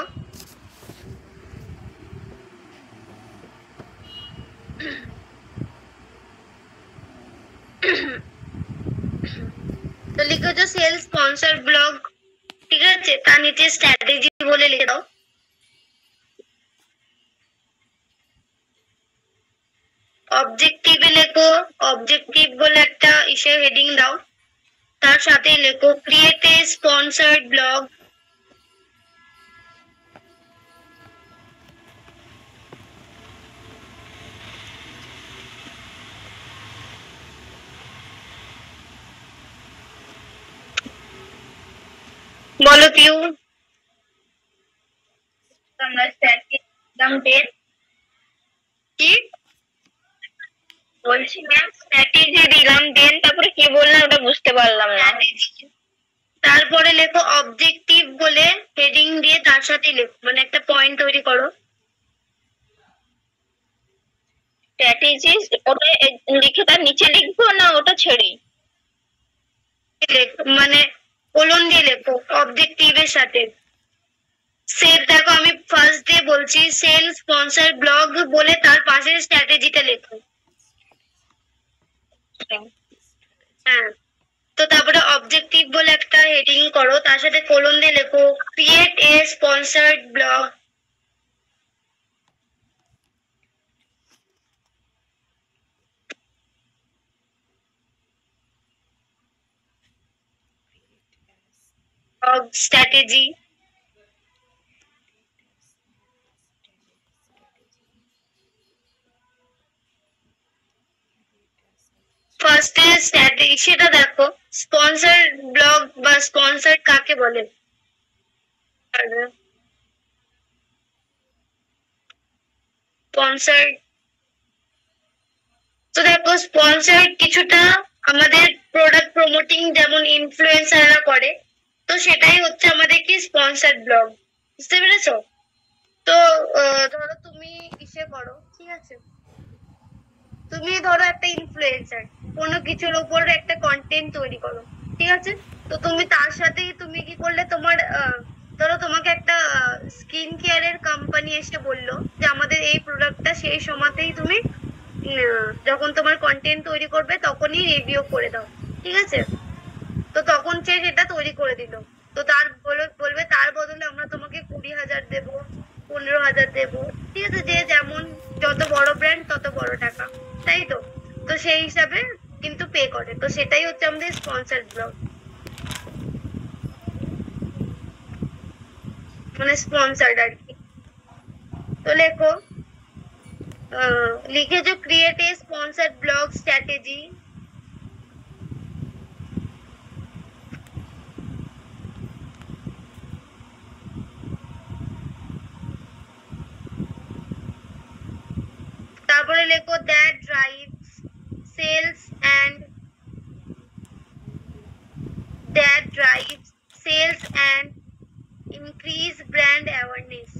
তো লিখেছো সেল স্পন্সর ব্লগ, ঠিক আছে, তার নিচে স্ট্র্যাটেজি বলে লিখে দাও। অবজেক্টিভে লেখো, অবজেক্টিভ বলে একটা ইসে হেডিং দাও, তার সাথে লেখো ক্রিয়েট এ স্পন্সর্ড ব্লগ। বলো পিউ। আমরা স্ট্যাটিক দিলাম 10। কি বলছি ম্যাম স্ট্র্যাটেজি দিলাম 10, তারপরে কি বললাম ওটা বুঝতে পারলাম না। তারপরে লেখো অবজেক্টিভ বলে হেডিং দিয়ে তার সাথে লেখো, মানে একটা পয়েন্ট তৈরি করো। স্ট্র্যাটেজি ওটা লিখে তার নিচে লিখবো না ওটা ছেড়ে? মানে কোলন দিয়ে লেখো অবজেক্টিভের সাথে। সেল, দেখো আমি ফার্স্ট ডে বলছি, সেল স্পন্সর ব্লগ বলে তার পাশে স্ট্র্যাটেজিটা লেখো। হ্যাঁ, তো তারপরে অবজেক্টিভ বলে একটা হেডিং করো, তার সাথে কোলন দিয়ে লেখো create a sponsored blog. Strategy, ফার্স্টে স্ট্র্যাটেজি সেটা দেখো, স্পন্সর ব্লগ বা স্পন্সর কাকে বলে। স্পন্সর, তো দেখো স্পন্সর কিছুটা আমাদের প্রোডাক্ট প্রমোটিং যেমন ইনফ্লুয়েন্সাররা করে, তো সেটাই হচ্ছে আমাদের কি স্পন্সর ব্লগ, বুঝতে পেরেছো? তো ধরো তুমি ইসে করো, ঠিক আছে, তুমি ধরো একটা ইনফ্লুয়েন্সার, কোনো কিছুর উপর একটা কন্টেন্ট তৈরি করো, ঠিক আছে, তো তুমি তার সাথেই তুমি কি করলে, তোমার ধরো তোমাকে একটা স্কিন কেয়ারের কোম্পানি এসে বললো যে আমাদের এই প্রোডাক্টটা, সেই সময়তেই তুমি যখন তোমার কন্টেন্ট তৈরি করবে তখনই রিভিউ করে দাও, ঠিক আছে, তো তখন সে সেটা তৈরি করে দিল, তো তার বলবে তার বদলে আমরা তোমাকে 20,000 দেবো, 15,000 দেবো, ঠিক আছে, যে যেমন, যত বড় ব্র্যান্ড তত বড় টাকা, তাই তো। তো সেই হিসাবে কিন্তু পে করে, তো সেটাই হচ্ছে আমাদের স্পন্সার্ড ব্লগ, মানে স্পন্সার্ড আর কি। তো লেখো লিখেছো create a sponsored blog strategy. তারপরে লেখো that drives sales and increase brand awareness.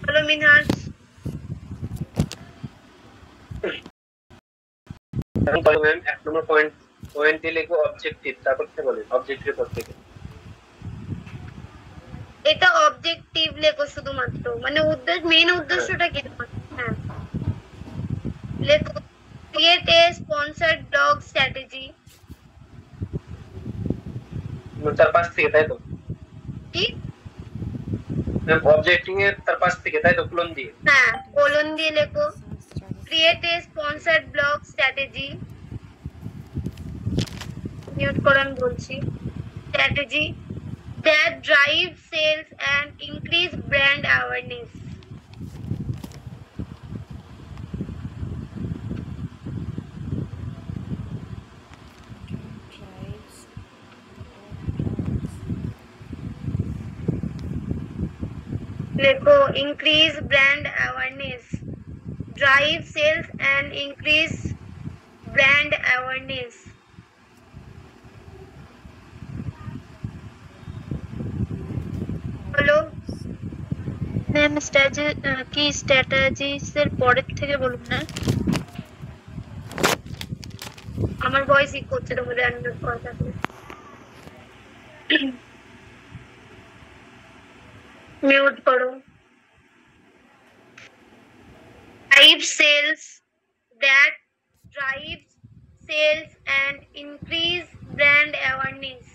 Hello Minhaj. Ma'am এক নম্বর পয়েন্টে লেখো অবজেক্টিভ, তারপর কি বলে অবজেক্টিভ পর থেকে এটা অবজেক্টিভ লেখো শুধুমাত্র, মানে মেইন উদ্দেশ্যটা কি? হ্যাঁ লেখো create a sponsored blog strategy. তার পাশ থেকে, তাই তো? কি অবজেক্টিভ এর তার পাশ থেকে, তাই তো? কোলন দিয়ে, হ্যাঁ কোলন দিয়ে লেখো create a sponsored blog strategy. Mute করে আমি বলছি। Strategy that drive sales and increase brand awareness. লেখো increase brand awareness, drive sales and increase brand awareness. হলো ম্যাম কি স্ট্র্যাটেজিস এর পরের থেকে বলুন না, আমার ভয়েস ই করছে, তোমাদের আনমিউট করা থাকলে মিউট করো। drive sales that drives sales and increase brand awareness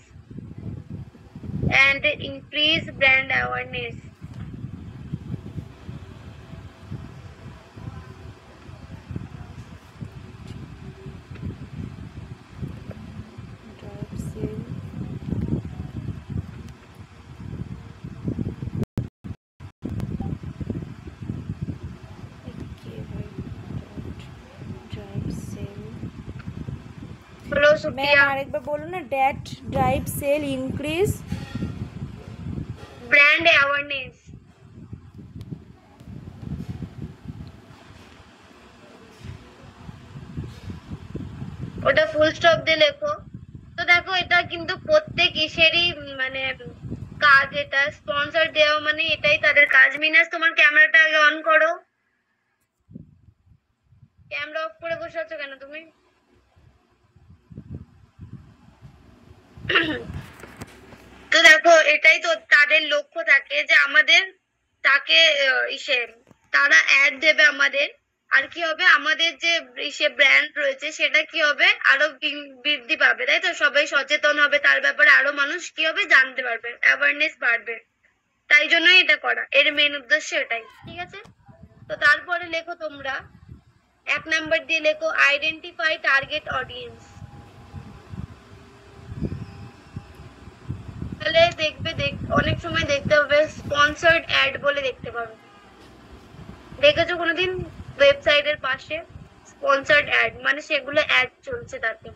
হলো ম্যাম সুপ্রিয়া। আরেকবার বলুন না, that drive sale increase brand awareness. ওটা ফুল স্টপ দিয়ে লেখো। তো দেখো এটা কিন্তু প্রত্যেক ইসেরই মানে কাজ, এটা স্পন্সর দেওয়া মানে এটাই তাদের কাজ। মিনাস তোমার ক্যামেরাটা আগে অন করো। ক্যামেরা অফ করে বসে আছো কেন তুমি? তো দেখো এটাই তো তাদের লক্ষ্য থাকে যে আমাদের তাকে তারা অ্যাড দেবে আমাদের, আর কি হবে আমাদের যে ব্র্যান্ড রয়েছে সেটা কি হবে আরো বৃদ্ধি পাবে, তাই তো? সবাই সচেতন হবে তার ব্যাপারে, আরো মানুষ কি হবে জানতে পারবে, অ্যাওয়ারনেস বাড়বে। তাই জন্যই এটা করা, এর মেন উদ্দেশ্য এটাই, ঠিক আছে? তো তারপরে লেখো তোমরা 1 নাম্বার দিয়ে লেখো আইডেন্টিফাই টার্গেট অডিয়েন্স। তাহলে দেখবে অনেক সময় দেখতে হবে স্পন্সর্ড অ্যাড বলে দেখতে পাবে। দেখেছো কোনোদিন ওয়েবসাইটের পাশে স্পন্সর্ড অ্যাড, মানে সেগুলো অ্যাড চলছে তাতে।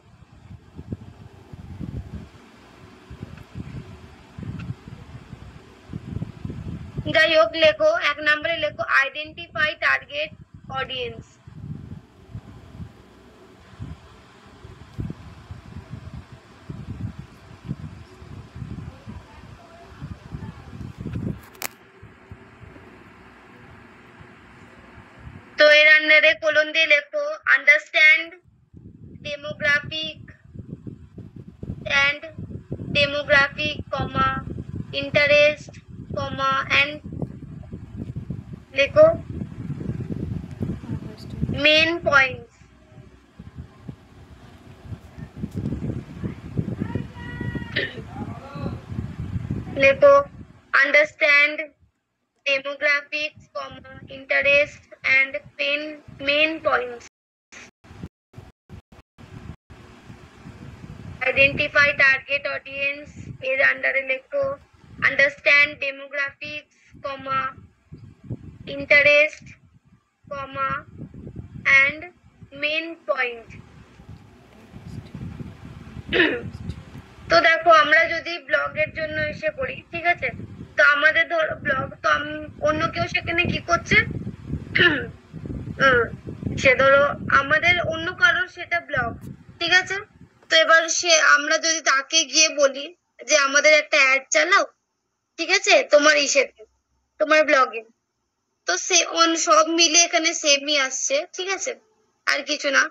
যাই হোক লেখো 1 নম্বরে লেখো আইডেন্টিফাই টার্গেট অডিয়েন্স। তো এর আন্ডারে কোলন দিয়ে লেখো understand demographic comma interest comma and লেখো main points। লেখো understand demographics, interest and main points. Identify target audience. এর আন্ডারে লেখো understand demographics, interest, and main point. তো দেখো আমরা যদি ব্লগের জন্য এসে পড়ি, ঠিক আছে, তো আমাদের ধরো ব্লগ, তো অন্য কেউ সেখানে কি করছে, সে ধরো আমাদের অন্য কারোর সেটা ব্লগ, ঠিক আছে, তো এবার আমরা যদি তাকে গিয়ে বলি যে আমাদের একটা অ্যাড চালাও, ঠিক আছে, তোমার তোমার ব্লগে, তো সব মিলে এখানে সেমই আসছে, ঠিক আছে, আর কিছু না।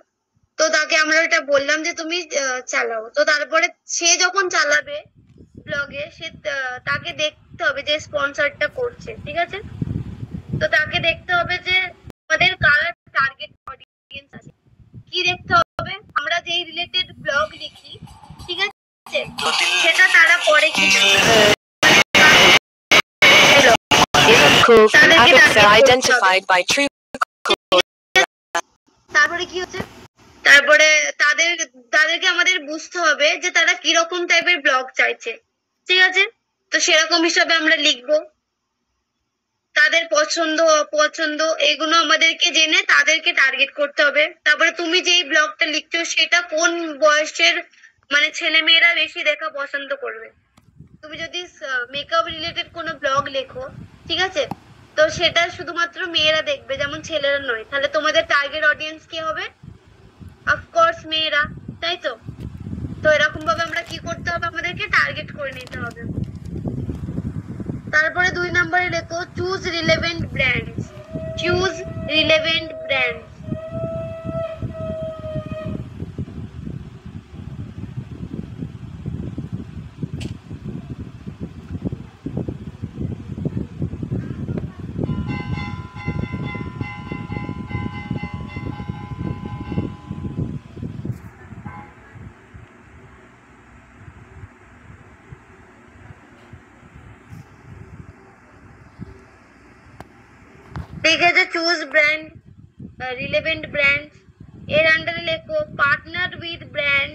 তো তাকে আমরা এটা বললাম যে তুমি চালাও, তো তারপরে সে যখন চালাবে ব্লগে, তাকে দেখতে হবে যে স্পন্সরটা করছে, ঠিক আছে, তো তাকে দেখতে হবে যে আমাদের কার টার্গেট অডিয়েন্স আছে। কি দেখতে হবে, আমরা যেই রিলেটেড ব্লগ লিখি, ঠিক আছে, সেটা তারা পরে কি তারপরে কি হচ্ছে, তারপরে তাদেরকে আমাদের বুঝতে হবে যে তারা কিরকম টাইপের ব্লগ চাইছে, ঠিক আছে, তো সেরকম হিসাবে আমরা লিখবো। তাদের পছন্দ অপছন্দ এগুলো আমাদেরকে জেনে তাদেরকে টার্গেট করতে হবে। তারপরে তুমি যেই ব্লগটা লিখছো সেটা কোন বয়সের মানে ছেলে মেয়েরা বেশি দেখা পছন্দ করবে। তুমি যদি মেকআপ রিলেটেড কোনো ব্লগ লেখো, ঠিক আছে, তো সেটা শুধুমাত্র মেয়েরা দেখবে, যেমন ছেলেরা নয়, তাহলে তোমাদের টার্গেট অডিয়েন্স কি হবে, অফকোর্স মেয়েরা, তাই তো। তো এরকম ভাবে আমরা কি করতে হবে, আমাদেরকে টার্গেট করে নিতে হবে। তারপরে 2 নম্বরে লেখো choose relevant brands. Choose relevant brands. দেখে যে চুজ ব্র্যান্ড রিলেভেন্ট ব্র্যান্ড, এর আন্ডারে লেখো partner with brand.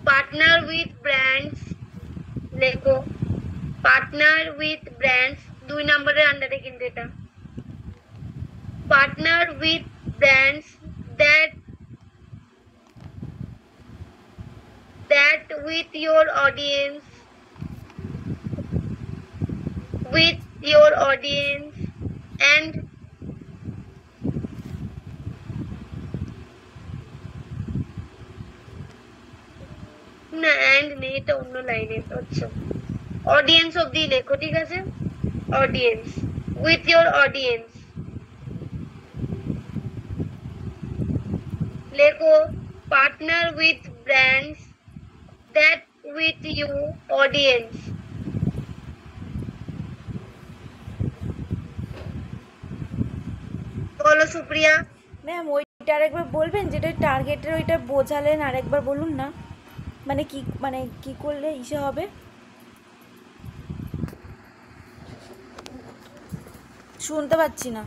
Partner with brands লেখো পার্টনার উইথ ব্র্যান্ডস 2 নম্বরের আন্ডারে কিন্তু এটা partner with brands that with your audience and না and নেই, এটা অন্য লাইনে হচ্ছে অডিয়েন্স অবধি লেখো, ঠিক আছে, অডিয়েন্স উইথ ইয়োর অডিয়েন্স লেখো partner with brands that with you audience। বলো সুপ্রিয়া। ম্যাম ওইটা আরেকবার বলবেন, যেটা টার্গেটের ওইটা বোঝালেন, আরেকবার বলুন না, মানে কি করলে ইসে হবে। শুনতে পাচ্ছি না,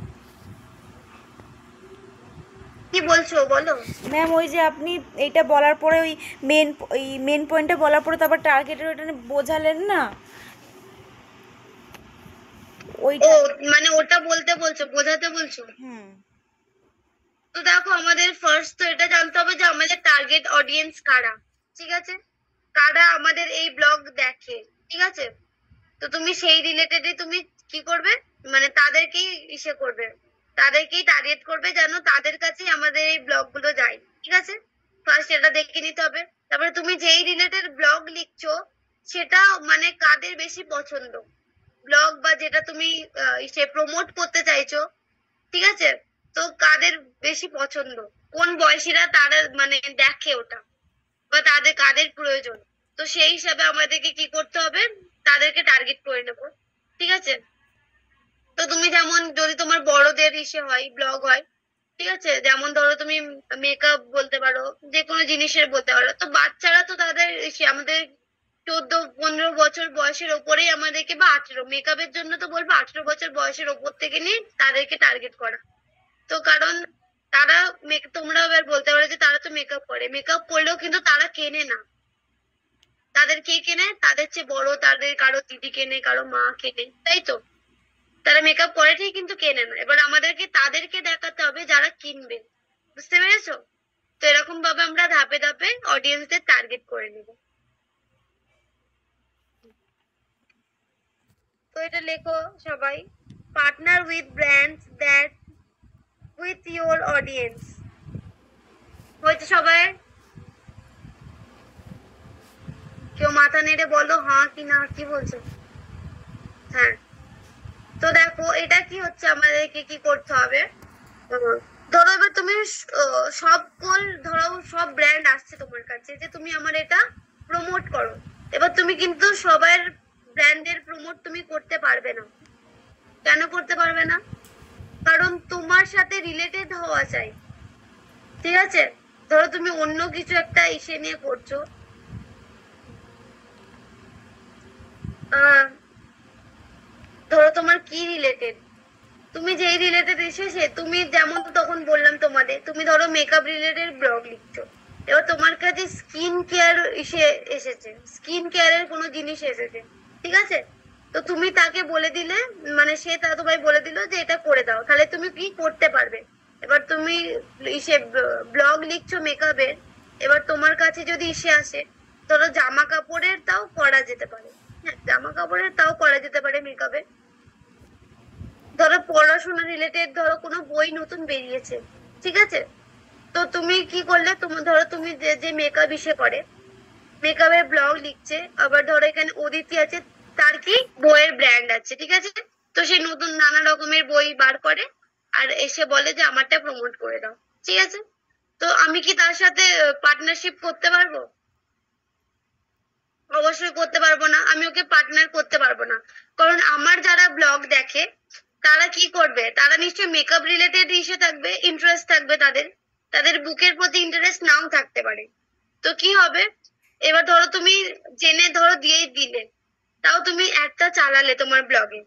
কি বলছো বলো। ম্যাম ওই যে আপনি এইটা বলার পরে ওই মেন পয়েন্টটা বলার পরে তারপর টার্গেটের ওইটা বোঝালেন না, ওইটা মানে ওটা বলতে বলছো, বোঝাতে বলছো। তো দেখো আমাদের ফার্স্ট তো এটা জানতে হবে যে আমাদের টার্গেট অডিয়েন্স কারা, ঠিক আছে, কারা আমাদের এই ব্লগ দেখে, ঠিক আছে, তো তুমি সেই রিলেটেডই তুমি কি করবে, মানে তাদেরকেই ইসে করবে, তাদেরকেই টার্গেট করবে যেন তাদের কাছেই আমাদের এই ব্লগ গুলো যায়, ঠিক আছে, ফার্স্ট এটা দেখে নিতে হবে। তারপরে তুমি যেই রিলেটেড ব্লগ লিখছো সেটা মানে কাদের বেশি পছন্দ ব্লগ, বা যেটা তুমি প্রমোট করতে চাইছো, ঠিক আছে, তো কাদের বেশি পছন্দ, কোন বয়সীরা তারা মানে দেখে ওটা, বা কাদের প্রয়োজন, তো সেই হিসাবে আমাদেরকে কি করতে হবে, তাদেরকে টার্গেট করে নেবো, ঠিক আছে। তো তুমি যেমন যদি তোমার বড়দের ইসে হয় ব্লগ হয়, ঠিক আছে, যেমন ধরো তুমি মেকআপ বলতে পারো, যে কোনো জিনিসের বলতে পারো, তো বাচ্চারা তো তাদের আমাদের একটু 14-15 বছর বয়সের ওপরেই আমাদেরকে, বা 18, মেকআপের জন্য তো বলবো 18 বছর বয়সের ওপর থেকে নিয়ে তাদেরকে টার্গেট করা। তো কারণ তারা তোমরা এবার বলতে পারো যে তারা তো মেকআপ করে, মেকআপ করলেও কিন্তু তারা কেনে না। তাদের কে কেনে? তাদের চেয়ে বড়, তাদের কারো দিদি কেনে, কারো মা কেনে, তাই তো? তারা মেকআপ করে ঠিক, কিন্তু কেনে না। এবার আমাদেরকে তাদেরকে দেখাতে হবে যারা কিনবে, বুঝতে পেরেছো? তো এরকম ভাবে আমরা ধাপে ধাপে অডিয়েন্সদের টার্গেট করে নেব। তো এটা লেখো সবাই, partner with brands that with your audience. হয়েছে সবাই? কেউ মাথা নেড়ে বলো হ্যাঁ কি না, কি বলছো? হ্যাঁ। তো দেখো এটা কি হচ্ছে, আমাদেরকে কি করতে হবে, ধরো এবার তুমি ধরো সব ব্র্যান্ড আসছে তোমার কাছে যে তুমি আমার এটা প্রমোট করো। এবার তুমি কিন্তু সবার ব্র্যান্ডের প্রমোট তুমি করতে পারবে না। কেন করতে পারবে না? কারণ তোমার সাথে রিলেটেড হওয়া চাই, ঠিক আছে? ধরো তুমি অন্য কিছু একটা ইসে নিয়ে করছো, ধরো তোমার কি রিলেটেড, তুমি যেই রিলেটেড এসেছে, তুমি যেমন তখন বললাম তোমাদের, তুমি ধরো মেকআপ রিলেটেড ব্লগ লিখছো, এবার তোমার কাছে স্কিন কেয়ার এসেছে, স্কিন কেয়ারের কোনো জিনিস এসেছে, ঠিক আছে? তো তুমি তাকে বলে দিলে, মানে সে তা তোমায় বলে দিল যে এটা করে দাও, তাহলে তুমি কি করতে পারবে? এবার তুমি ব্লগ লিখছো মেকআপের, এবার তোমার কাছে যদি ইসে আসে, ধরো জামা কাপড়ের, তাও করা যেতে পারে। হ্যাঁ, জামা কাপড়ের তাও করা যেতে পারে মেকআপে। ধরো পড়াশোনা রিলেটেড, ধরো কোনো বই নতুন বেরিয়েছে, ঠিক আছে? তো তুমি কি করলে, ধরো তুমি যে মেকআপ ইসে করে, মেকআপের ব্লগ লিখছে, আবার ধরো এখানে অদিতি আছে, তার কি বইয়ের ব্র্যান্ড আছে, ঠিক আছে? তো সে নতুন নানা রকমের বই বার করে আর এসে বলে যে আমারটা প্রমোট করে দাও, ঠিক আছে? তো আমি কি তার সাথে পার্টনারশিপ করতে পারবো? অবশ্যই করতে পারবো না, আমি ওকে পার্টনার করতে পারবো না। কারণ আমার যারা ব্লগ দেখে তারা কি করবে, তারা নিশ্চয়ই মেকআপ রিলেটেড ইসে থাকবে, ইন্টারেস্ট থাকবে, তাদের বুকের প্রতি ইন্টারেস্ট নাও থাকতে পারে। তো কি হবে, এবার ধরো তুমি জেনে ধরো দিয়েই দিলে, তাও তুমি একটা চালালে তোমার ব্লগে,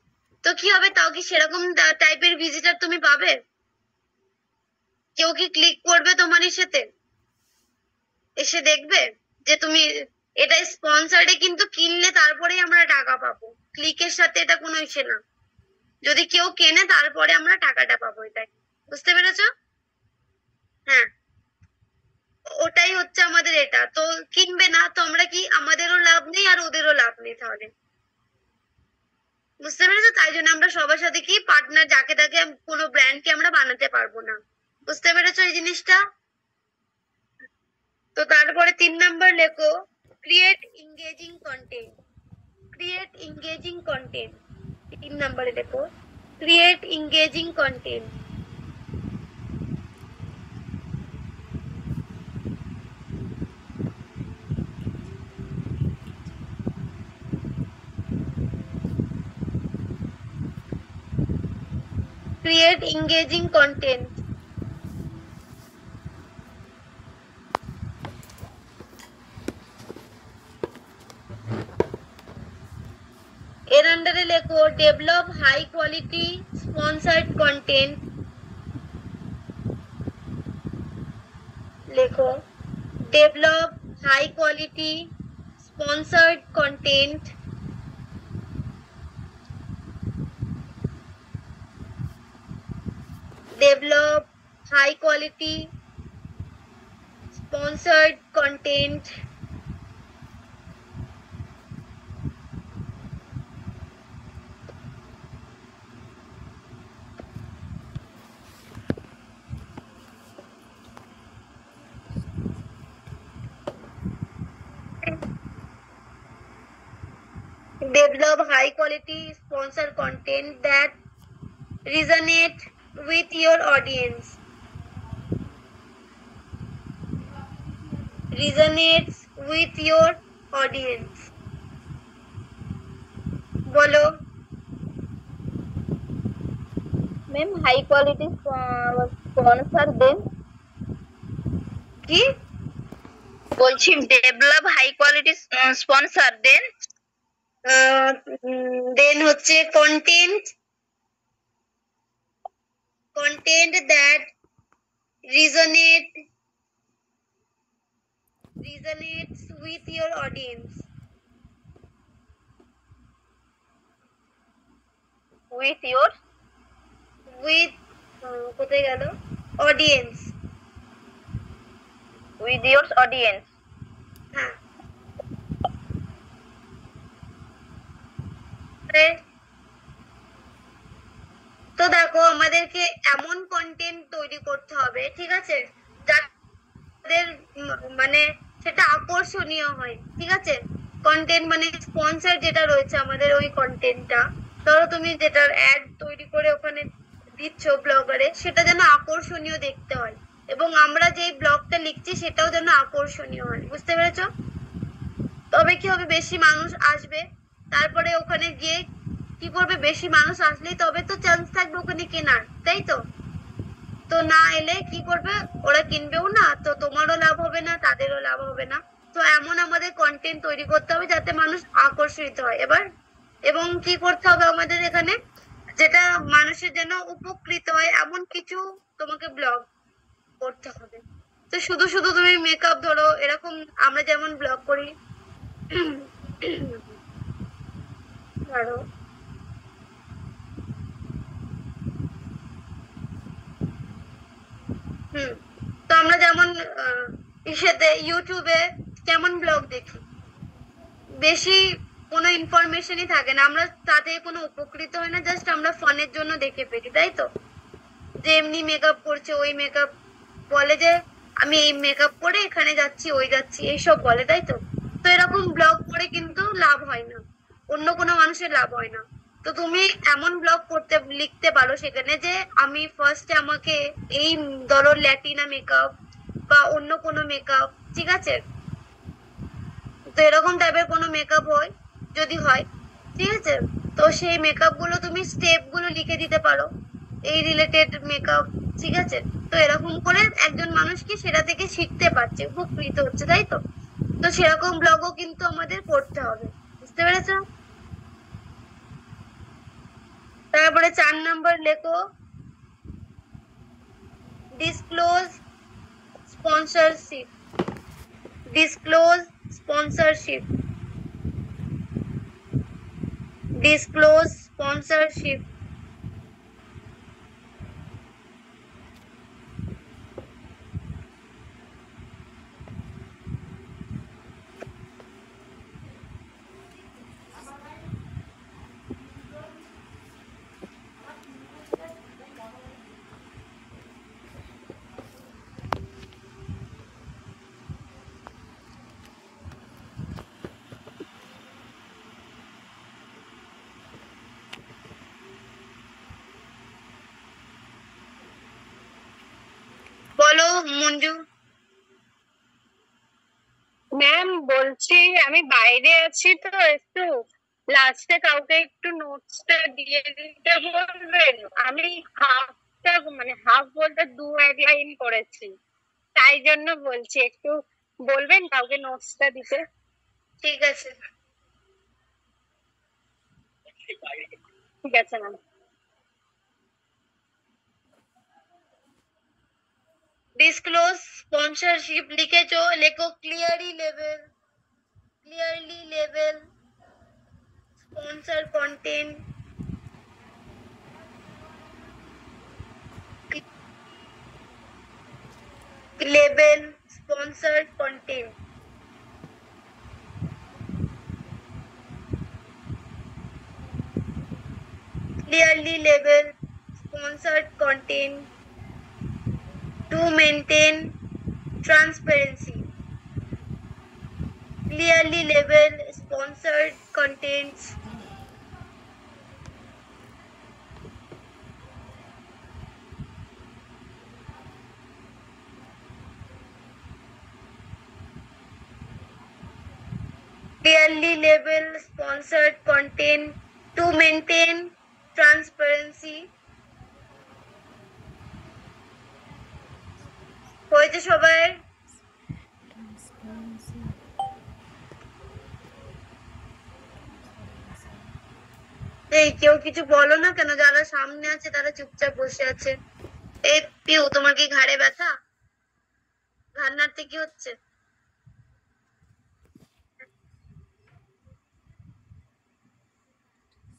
তো কি হবে, তাও কি সেরকম টাইপের ভিজিটার তুমি পাবে? কেউ কি ক্লিক করবে তোমার ইসেতে, এসে দেখবে যে তুমি এটা স্পন্সার্ডে, কিন্তু কিনলে তারপরেই আমরা টাকা পাবো, ক্লিকের সাথে এটা কোনো ইসে না। যদি কেউ কেনে তারপরে আমরা টাকাটা পাবো, এটাই, বুঝতে পেরেছো? হ্যাঁ, ওটাই হচ্ছে আমাদের এটা। তো কিনবে না, তো আমরা কি, আমাদেরও লাভ নেই আর ওদেরও লাভ নেই, তাহলে বুঝতে পেরেছো? তাই জন্য আমরা সবার সাথে কি পার্টনার, যাকে তাকে কোনো ব্র্যান্ডকে আমরা বানাতে পারবো না, বুঝতে পেরেছো এই জিনিসটা? তো তারপরে 3 নাম্বার লেখো, create engaging content. Create engaging content 3 নাম্বারে লেখো, create engaging content. Create engaging content. এর আন্ডারে লেখো, develop high quality sponsored content. লেখো, develop high quality sponsored content. Develop high quality sponsored content. Develop high quality sponsored content that resonate with your audience. Resonates with your audience. বলো ma'am, high quality sponsor দেন। কি বলছি develop high quality sponsor দেন হচ্ছে content that resonates with your audience. With your With কোথায় গেল? Audience. With your audience. হ্যাঁ। তো দেখো আমাদেরকে এমন কন্টেন্ট তৈরি করতে হবে, ঠিক আছে, যাদের মানে সেটা আকর্ষণীয় হয়, ঠিক আছে। কন্টেন্ট মানে স্পন্সর যেটা রয়েছে আমাদের ওই কন্টেন্টটা, ধরো তুমি যেটার অ্যাড তৈরি করে ওখানে দিচ্ছ ব্লগারে, সেটা যেন আকর্ষণীয় দেখতে হয়, এবং আমরা যেই ব্লগটা লিখছি সেটাও যেন আকর্ষণীয় হয়, বুঝতে পেরেছো? তবে কি হবে, বেশি মানুষ আসবে, তারপরে ওখানে গিয়ে কি করবে, বেশি মানুষ আসলেই তবে তো চান্স থাকবে ওখানে কেনার, তাই তো? তো না এলে কি করবে, ওরা কিনবেও না, তো তোমারও লাভ হবে না, তাদেরও লাভ হবে না। তো এমন আমাদের কন্টেন্ট তৈরি করতে হবে যাতে মানুষ আকর্ষিত হয় এবার, এবং কি করতে হবে আমাদের এখানে, যেটা মানুষের যেন উপকৃত হয় এমন কিছু তোমাকে ব্লগ করতে হবে। তো শুধু শুধু তুমি মেকআপ ধরো, এরকম আমরা যেমন ব্লগ করি ধরো তো আমরা যেমন ইসেতে ইউটিউবে কেমন ব্লগ দেখি, বেশি কোনো ইনফরমেশনই থাকে না, আমরা তাতে কোনো উপকৃত হয় না, জাস্ট আমরা ফনের জন্য দেখে ফেলি, তাই তো? যে এমনি মেকআপ করছে, ওই মেকআপ বলে যে আমি এই মেকআপ করে এখানে যাচ্ছি, ওই যাচ্ছি, এইসব বলে, তাই তো? তো এরকম ব্লগ করে কিন্তু লাভ হয় না, অন্য কোনো মানুষের লাভ হয় না। তো তুমি এমন ব্লগ করতে লিখতে পারো সেখানে যে আমি ফার্স্টে আমাকে এই ধরো ল্যাটিনা মেকআপ বা অন্য কোনো মেকআপ, ঠিক আছে, তো এরকম টাইপের কোনো মেকআপ হয় যদি হয়, ঠিক আছে, তো সেই মেকআপ গুলো তুমি স্টেপ গুলো লিখে দিতে পারো, এই রিলেটেড মেকআপ, ঠিক আছে। তো এরকম করে একজন মানুষ কি সেটা থেকে শিখতে পারছে, উপকৃত হচ্ছে, তাই তো? তো সেরকম ব্লগও কিন্তু আমাদের করতে হবে, বুঝতে পেরেছো? তারপরে 4 নাম্বার লেখো disclose sponsorship. Disclose sponsorship. Disclose sponsorship. বলো মঞ্জু। ম্যাম বলছি আমি বাইরে আছি, তো একটু লাস্টে কাউকে একটু নোটসটা দিয়ে দিতে বলবেন। আমি হাফটা মানে হাফ বলতে 2-1 লাইন করেছি, তাই জন্য বলছি একটু বলবেন কাউকে নোটসটা দিতে। ঠিক আছে, ঠিক আছে ম্যাম। ডিসক্লোজ স্পন্সরশিপ লিখেছো, লেখো clearly label sponsor content. Label sponsor content. Clearly label sponsored content to maintain transparency. Clearly label sponsored contents clearly label sponsored content to maintain transparency. হয়েছে সবাই? এই কেউ কিছু বলো না কেন? যারা সামনে আছে তারা চুপচাপ বসে আছে। এই পিউ, তোমার কি ঘাড়ে ব্যথা? ঘাড় নাড়তে কি হচ্ছে?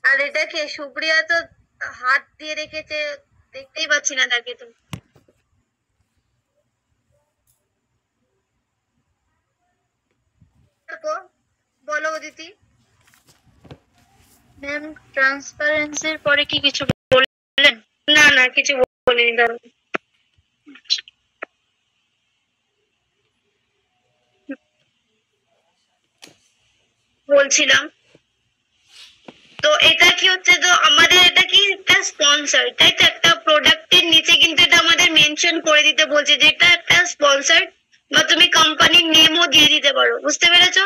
আর এটা কে? সুপ্রিয়া তো হাত দিয়ে রেখেছে, দেখতেই পাচ্ছি না তাকে। তো বলো অদিতি। ম্যাম ট্রান্সপারেন্সির পরে কি কিছু বললেন? না না, কিছু বলিনি। দাঁড়াও, বলছিলাম তো এটা কি হচ্ছে, তো আমাদের এটা কি একটা স্পন্সর, তাই তো? একটা প্রোডাক্টের নিচে কিন্তু এটা আমাদের মেনশন করে দিতে বলছে যে এটা একটা স্পন্সর, বা তুমি কোম্পানির নেমও দিয়ে দিতে পারো। বুঝতে পেরেছো?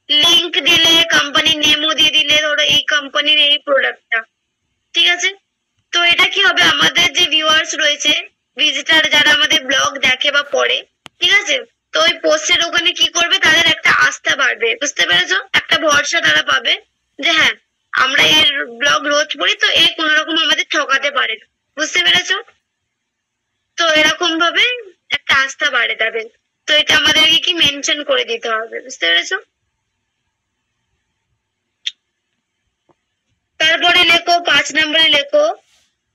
লিংক দিলে, কোম্পানির নেমও দিয়ে দিলে, ধরো এই কোম্পানির এই প্রোডাক্টটা, ঠিক আছে? তো এটা কি হবে, আমাদের যে ভিউয়ার্স রয়েছে, ভিজিটার যারা আমাদের ব্লগ দেখে বা পড়ে, ঠিক আছে, তো ওই পোস্টের ওখানে কি করবে, তাদের একটা আস্থা বাড়বে। বুঝতে পেরেছো? একটা ভরসা তারা পাবে যে হ্যাঁ, আমরা এর ব্লগ রোজ পড়ি, তো এ কোনো রকম আমাদের ঠকাতে পারে না। বুঝতে পেরেছো? তো এরকম ভাবে একটা আস্থা বাড়ে তাদের। তো এটা আমাদেরকে কি মেনশন করে দিতে হবে। বুঝতে পেরেছো? তারপরে লেখো 5 নম্বরে লেখো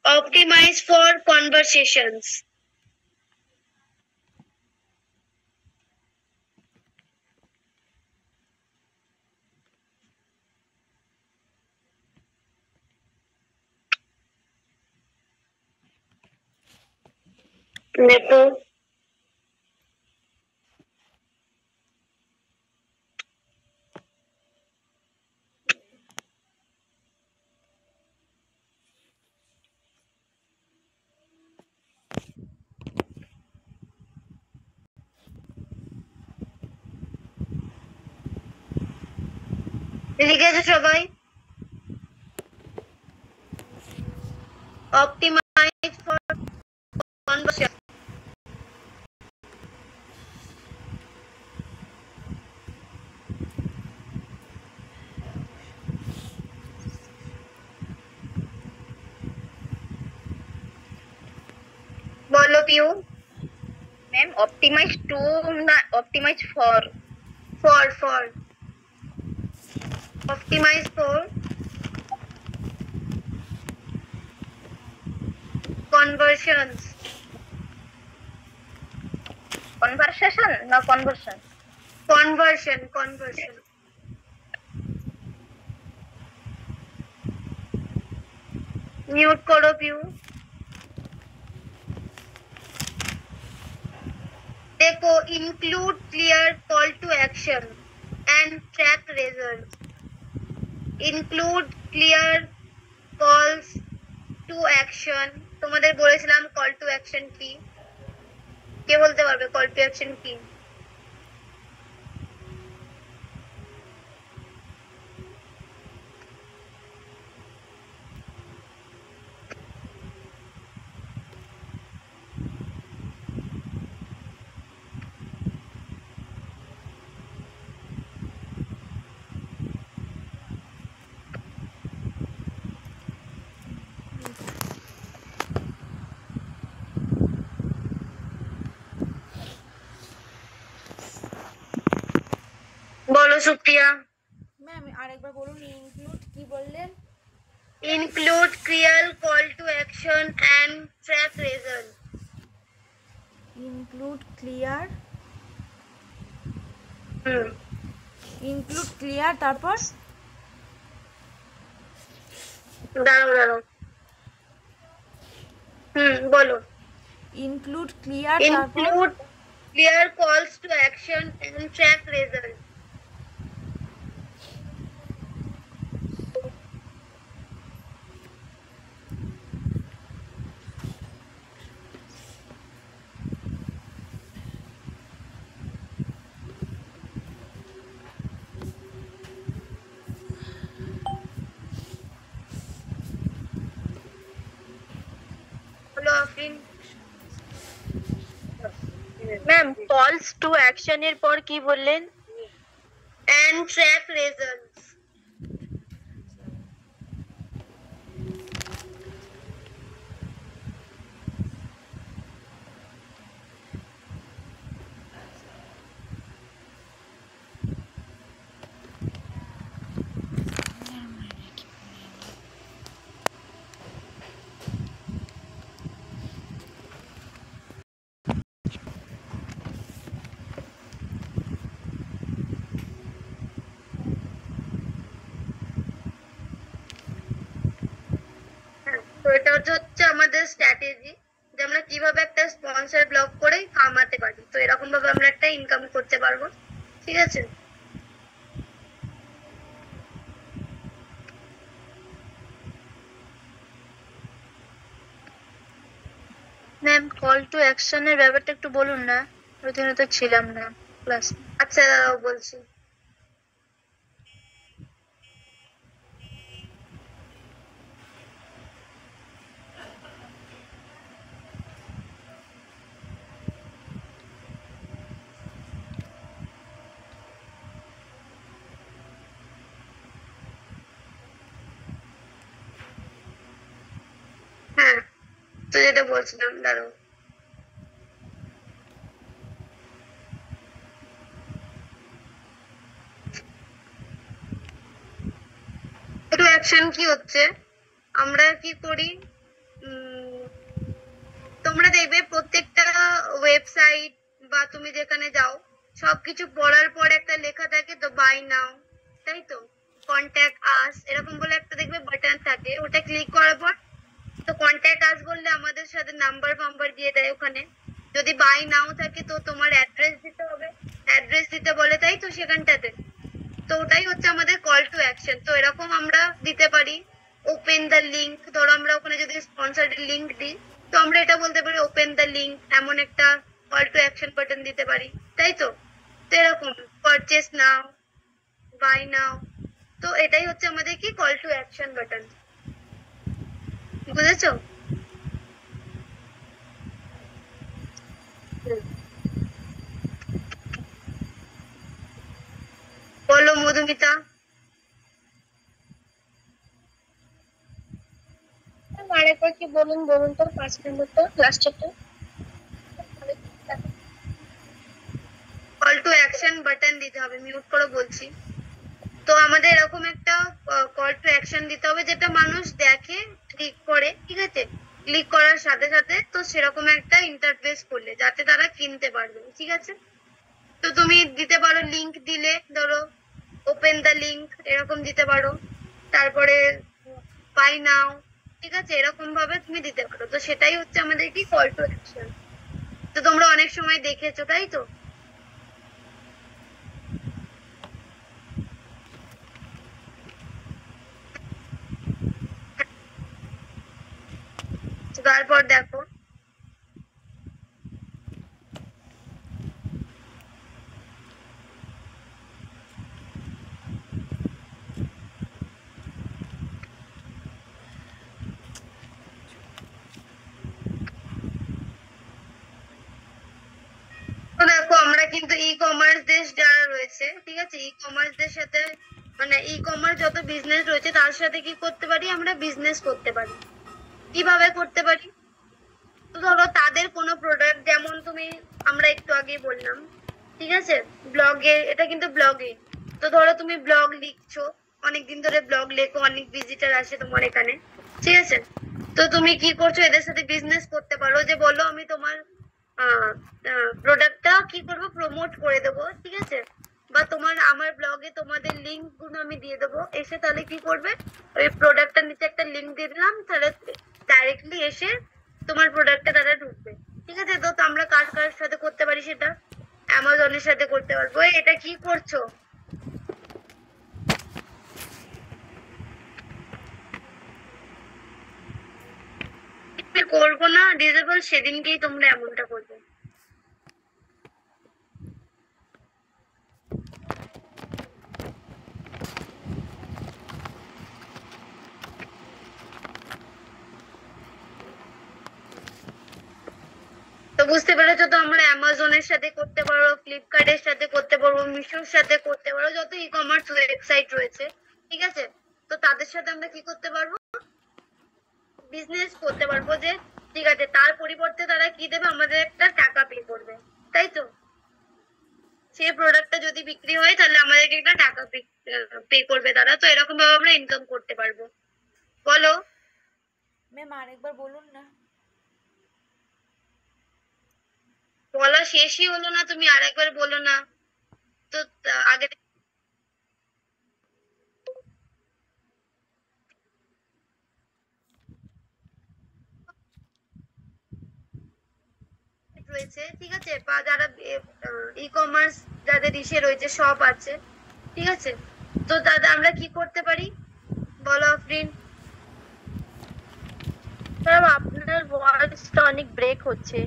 অপটিমাইজ ফর কনভারসেশনস। লেখো লিখেছো সবাই? Optimise for conversation. বলো পিউ। ম্যাম অপটিমাইজ টু না optimise for? For optimise for conversations. Conversation না কনভারশন? কনভারশন। মিউট করো পিউ। দেখো, include clear call to action and track result. Include clear calls to action. তোমাদের বলেছিলাম কল টু অ্যাকশন কি? কে বলতে পারবে কল টু অ্যাকশন কি? বলো সুপ্রিয়া। ম্যাম আরেকবার বলুন, ইনক্লুড কি বললেন? Include clear call to action and track result. Include clear hmm, include clear তারপর দাঁড়াও। বলো। ইনক্লুড ক্লিয়ার তারপর include clear calls to action and track result. বলো আফরিন। ম্যাম কলস টু অ্যাকশনের পর কি বললেন? and track results. আমাদের স্ট্র্যাটেজি যে আমরা কিভাবে একটা স্পন্সর ব্লগ করে কামাতে পারি, তো এরকম ভাবে আমরা একটা ইনকাম করতে পারবো। ঠিক আছে? ম্যাম কল টু অ্যাকশনের ব্যাপারটা একটু বলুন না, ওই দিনে তো ছিলাম না ক্লাসে। আচ্ছা দাঁড়াও বলছি। হ্যাঁ, তো যেটা বলছিলাম, দাঁড়াও। একটু অ্যাকশন কি হচ্ছে, আমরা কি করি, তোমরা দেখবে প্রত্যেকটা ওয়েবসাইট বা তুমি যেখানে যাও সবকিছু পড়ার পর একটা লেখা থাকে তো বাই নাও, তাই তো? কন্ট্যাক্ট আস এরকম বলে একটা দেখবে বাটন থাকে, ওটা ক্লিক করার পর তো কন্ট্যাক্ট আস বললে আমাদের সাথে নাম্বার ফাম্বার দিয়ে দেয় ওখানে। যদি বাই নাও থাকে তো তোমার অ্যাড্রেস দিতে হবে, অ্যাড্রেস দিতে বলে, তাই তো সেখানটাতে? তো ওটাই হচ্ছে আমাদের কল টু অ্যাকশন। তো এরকম আমরা দিতে পারি ওপেন দ্য লিঙ্ক, ধরো আমরা ওখানে যদি স্পন্সর্ড লিঙ্ক দিই তো আমরা এটা বলতে পারি ওপেন দ্য লিঙ্ক, এমন একটা কল টু অ্যাকশন বাটন দিতে পারি, তাই তো? তো এরকম পারচেস নাও, বাই নাও, তো এটাই হচ্ছে আমাদের কি কল টু অ্যাকশন বাটন। বুঝেছো? বলো মধুমিতা। আরেকবার কি বলুন তো 5 নম্বরটা লাস্টেরটা। কল টু অ্যাকশন বাটন দিতে হবে, মিউট করে বলছি। তো আমাদের এরকম একটা কল টু অ্যাকশন দিতে হবে যেটা মানুষ দেখে, ক্লিক করে, ঠিক আছে? ক্লিক করার সাথে সাথে তো সেরকম একটা ইন্টারফেস করলে যাতে তারা কিনতে পারবে, ঠিক আছে? তো তুমি দিতে পারো লিংক দিলে, ধরো ওপেন দ্য লিংক এরকম দিতে পারো, তারপরে বাই নাও, ঠিক আছে? এরকম ভাবে তুমি দিতে পারো। তো সেটাই হচ্ছে আমাদের কি কল টু অ্যাকশন। তো তোমরা অনেক সময় দেখেছো, তাই তো? তারপর দেখো তো দেখো আমরা কিন্তু ই কমার্স দেশ যারা রয়েছে, ঠিক আছে, ই কমার্স দের সাথে মানে ই কমার্স যত বিজনেস রয়েছে তার সাথে কি করতে পারি, আমরা বিজনেস করতে পারি। কিভাবে করতে পারি? তো ধরো তাদের কোনো প্রোডাক্ট, যেমন তুমি, আমরা একটু আগে বললাম, ঠিক আছে, ব্লগে, এটা কিন্তু ব্লগে। তো ধরো তুমি ব্লগ লিখছো, অনেকদিন ধরে ব্লগ লেখো, অনেক ভিজিটার আসে তোমার এখানে, ঠিক আছে? তো তুমি কি করছো, এদের সাথে বিজনেস করতে পারো, যে বলো আমি তোমার প্রোডাক্টটা কি করবো, প্রমোট করে দেবো, ঠিক আছে? বা তোমার আমার ব্লগে তোমাদের লিঙ্ক গুলো আমি দিয়ে দেবো, এসে তাহলে কি করবে, ওই প্রোডাক্টটার নিচে একটা লিঙ্ক দিয়ে দিলাম, তাহলে ডাইরেক্টলি এসে তোমার প্রোডাক্টটা তারা ঢুকবে, ঠিক আছে? তো আমরা কার কার সাথে করতে পারি সেটা, অ্যামাজনের সাথে করতে পারবো। এটা কি করছো? করবো না ডিসেবল, সেদিনকেই তোমরা এমনটা করবে। তো বুঝতে পেরেছো তো, আমরা অ্যামাজনের সাথে করতে পারো, ফ্লিপকার্টের সাথে করতে পারবো, মিশোর সাথে করতে পারো, যত ই কমার্স ওয়েবসাইট রয়েছে, ঠিক আছে? তো তাদের সাথে আমরা কি করতে পারবো, বিজনেস করতে পারবো, যে ঠিক আছে তার পরিবর্তে তারা কি দেবে, আমাদের একটা টাকা পে করবে, তাই তো? সেই প্রোডাক্টটা যদি বিক্রি হয় তাহলে আমাদেরকে একটা টাকা পে করবে তারা। তো এরকম ভাবে আমরা ইনকাম করতে পারবো। বলো। ম্যাম আরেকবার বলুন না। বলা শেষই হলো না, তুমি আরেকবার বলো না তো। আগে রয়েছে, ঠিক আছে, বা যারা ই কমার্স যাদের ইসে রয়েছে, শপ আছে, ঠিক আছে, তো দাদা আমরা কি করতে পারি বলো আফরিন? ম্যাম আপনার ভয়েসটা অনেক ব্রেক হচ্ছে।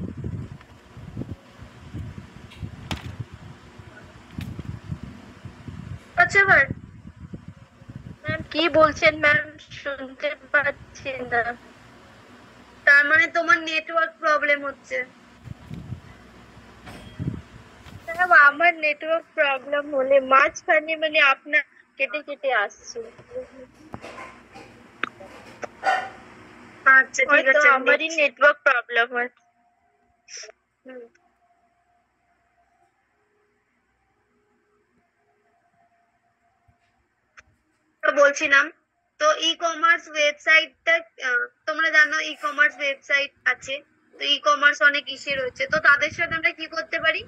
আচ্ছা এবার ম্যাম কি বলছেন ম্যাম, শুনতে পাচ্ছি না। তার মানে তোমার নেটওয়ার্ক প্রবলেম হচ্ছে। ম্যাম আমার নেটওয়ার্ক প্রবলেম হলে মাঝখানে মানে আপনার কেটে কেটে আসছে। আচ্ছা ঠিক হয়তো আছে, আমারই নেটওয়ার্ক প্রবলেম হচ্ছে। তো বলছিলাম, তো ই কমার্স ওয়েবসাইটটা তোমরা জানো ই কমার্স ওয়েবসাইট আছে, তো ই কমার্স অনেক ইসে রয়েছে, তো তাদের সাথে আমরা কি করতে পারি,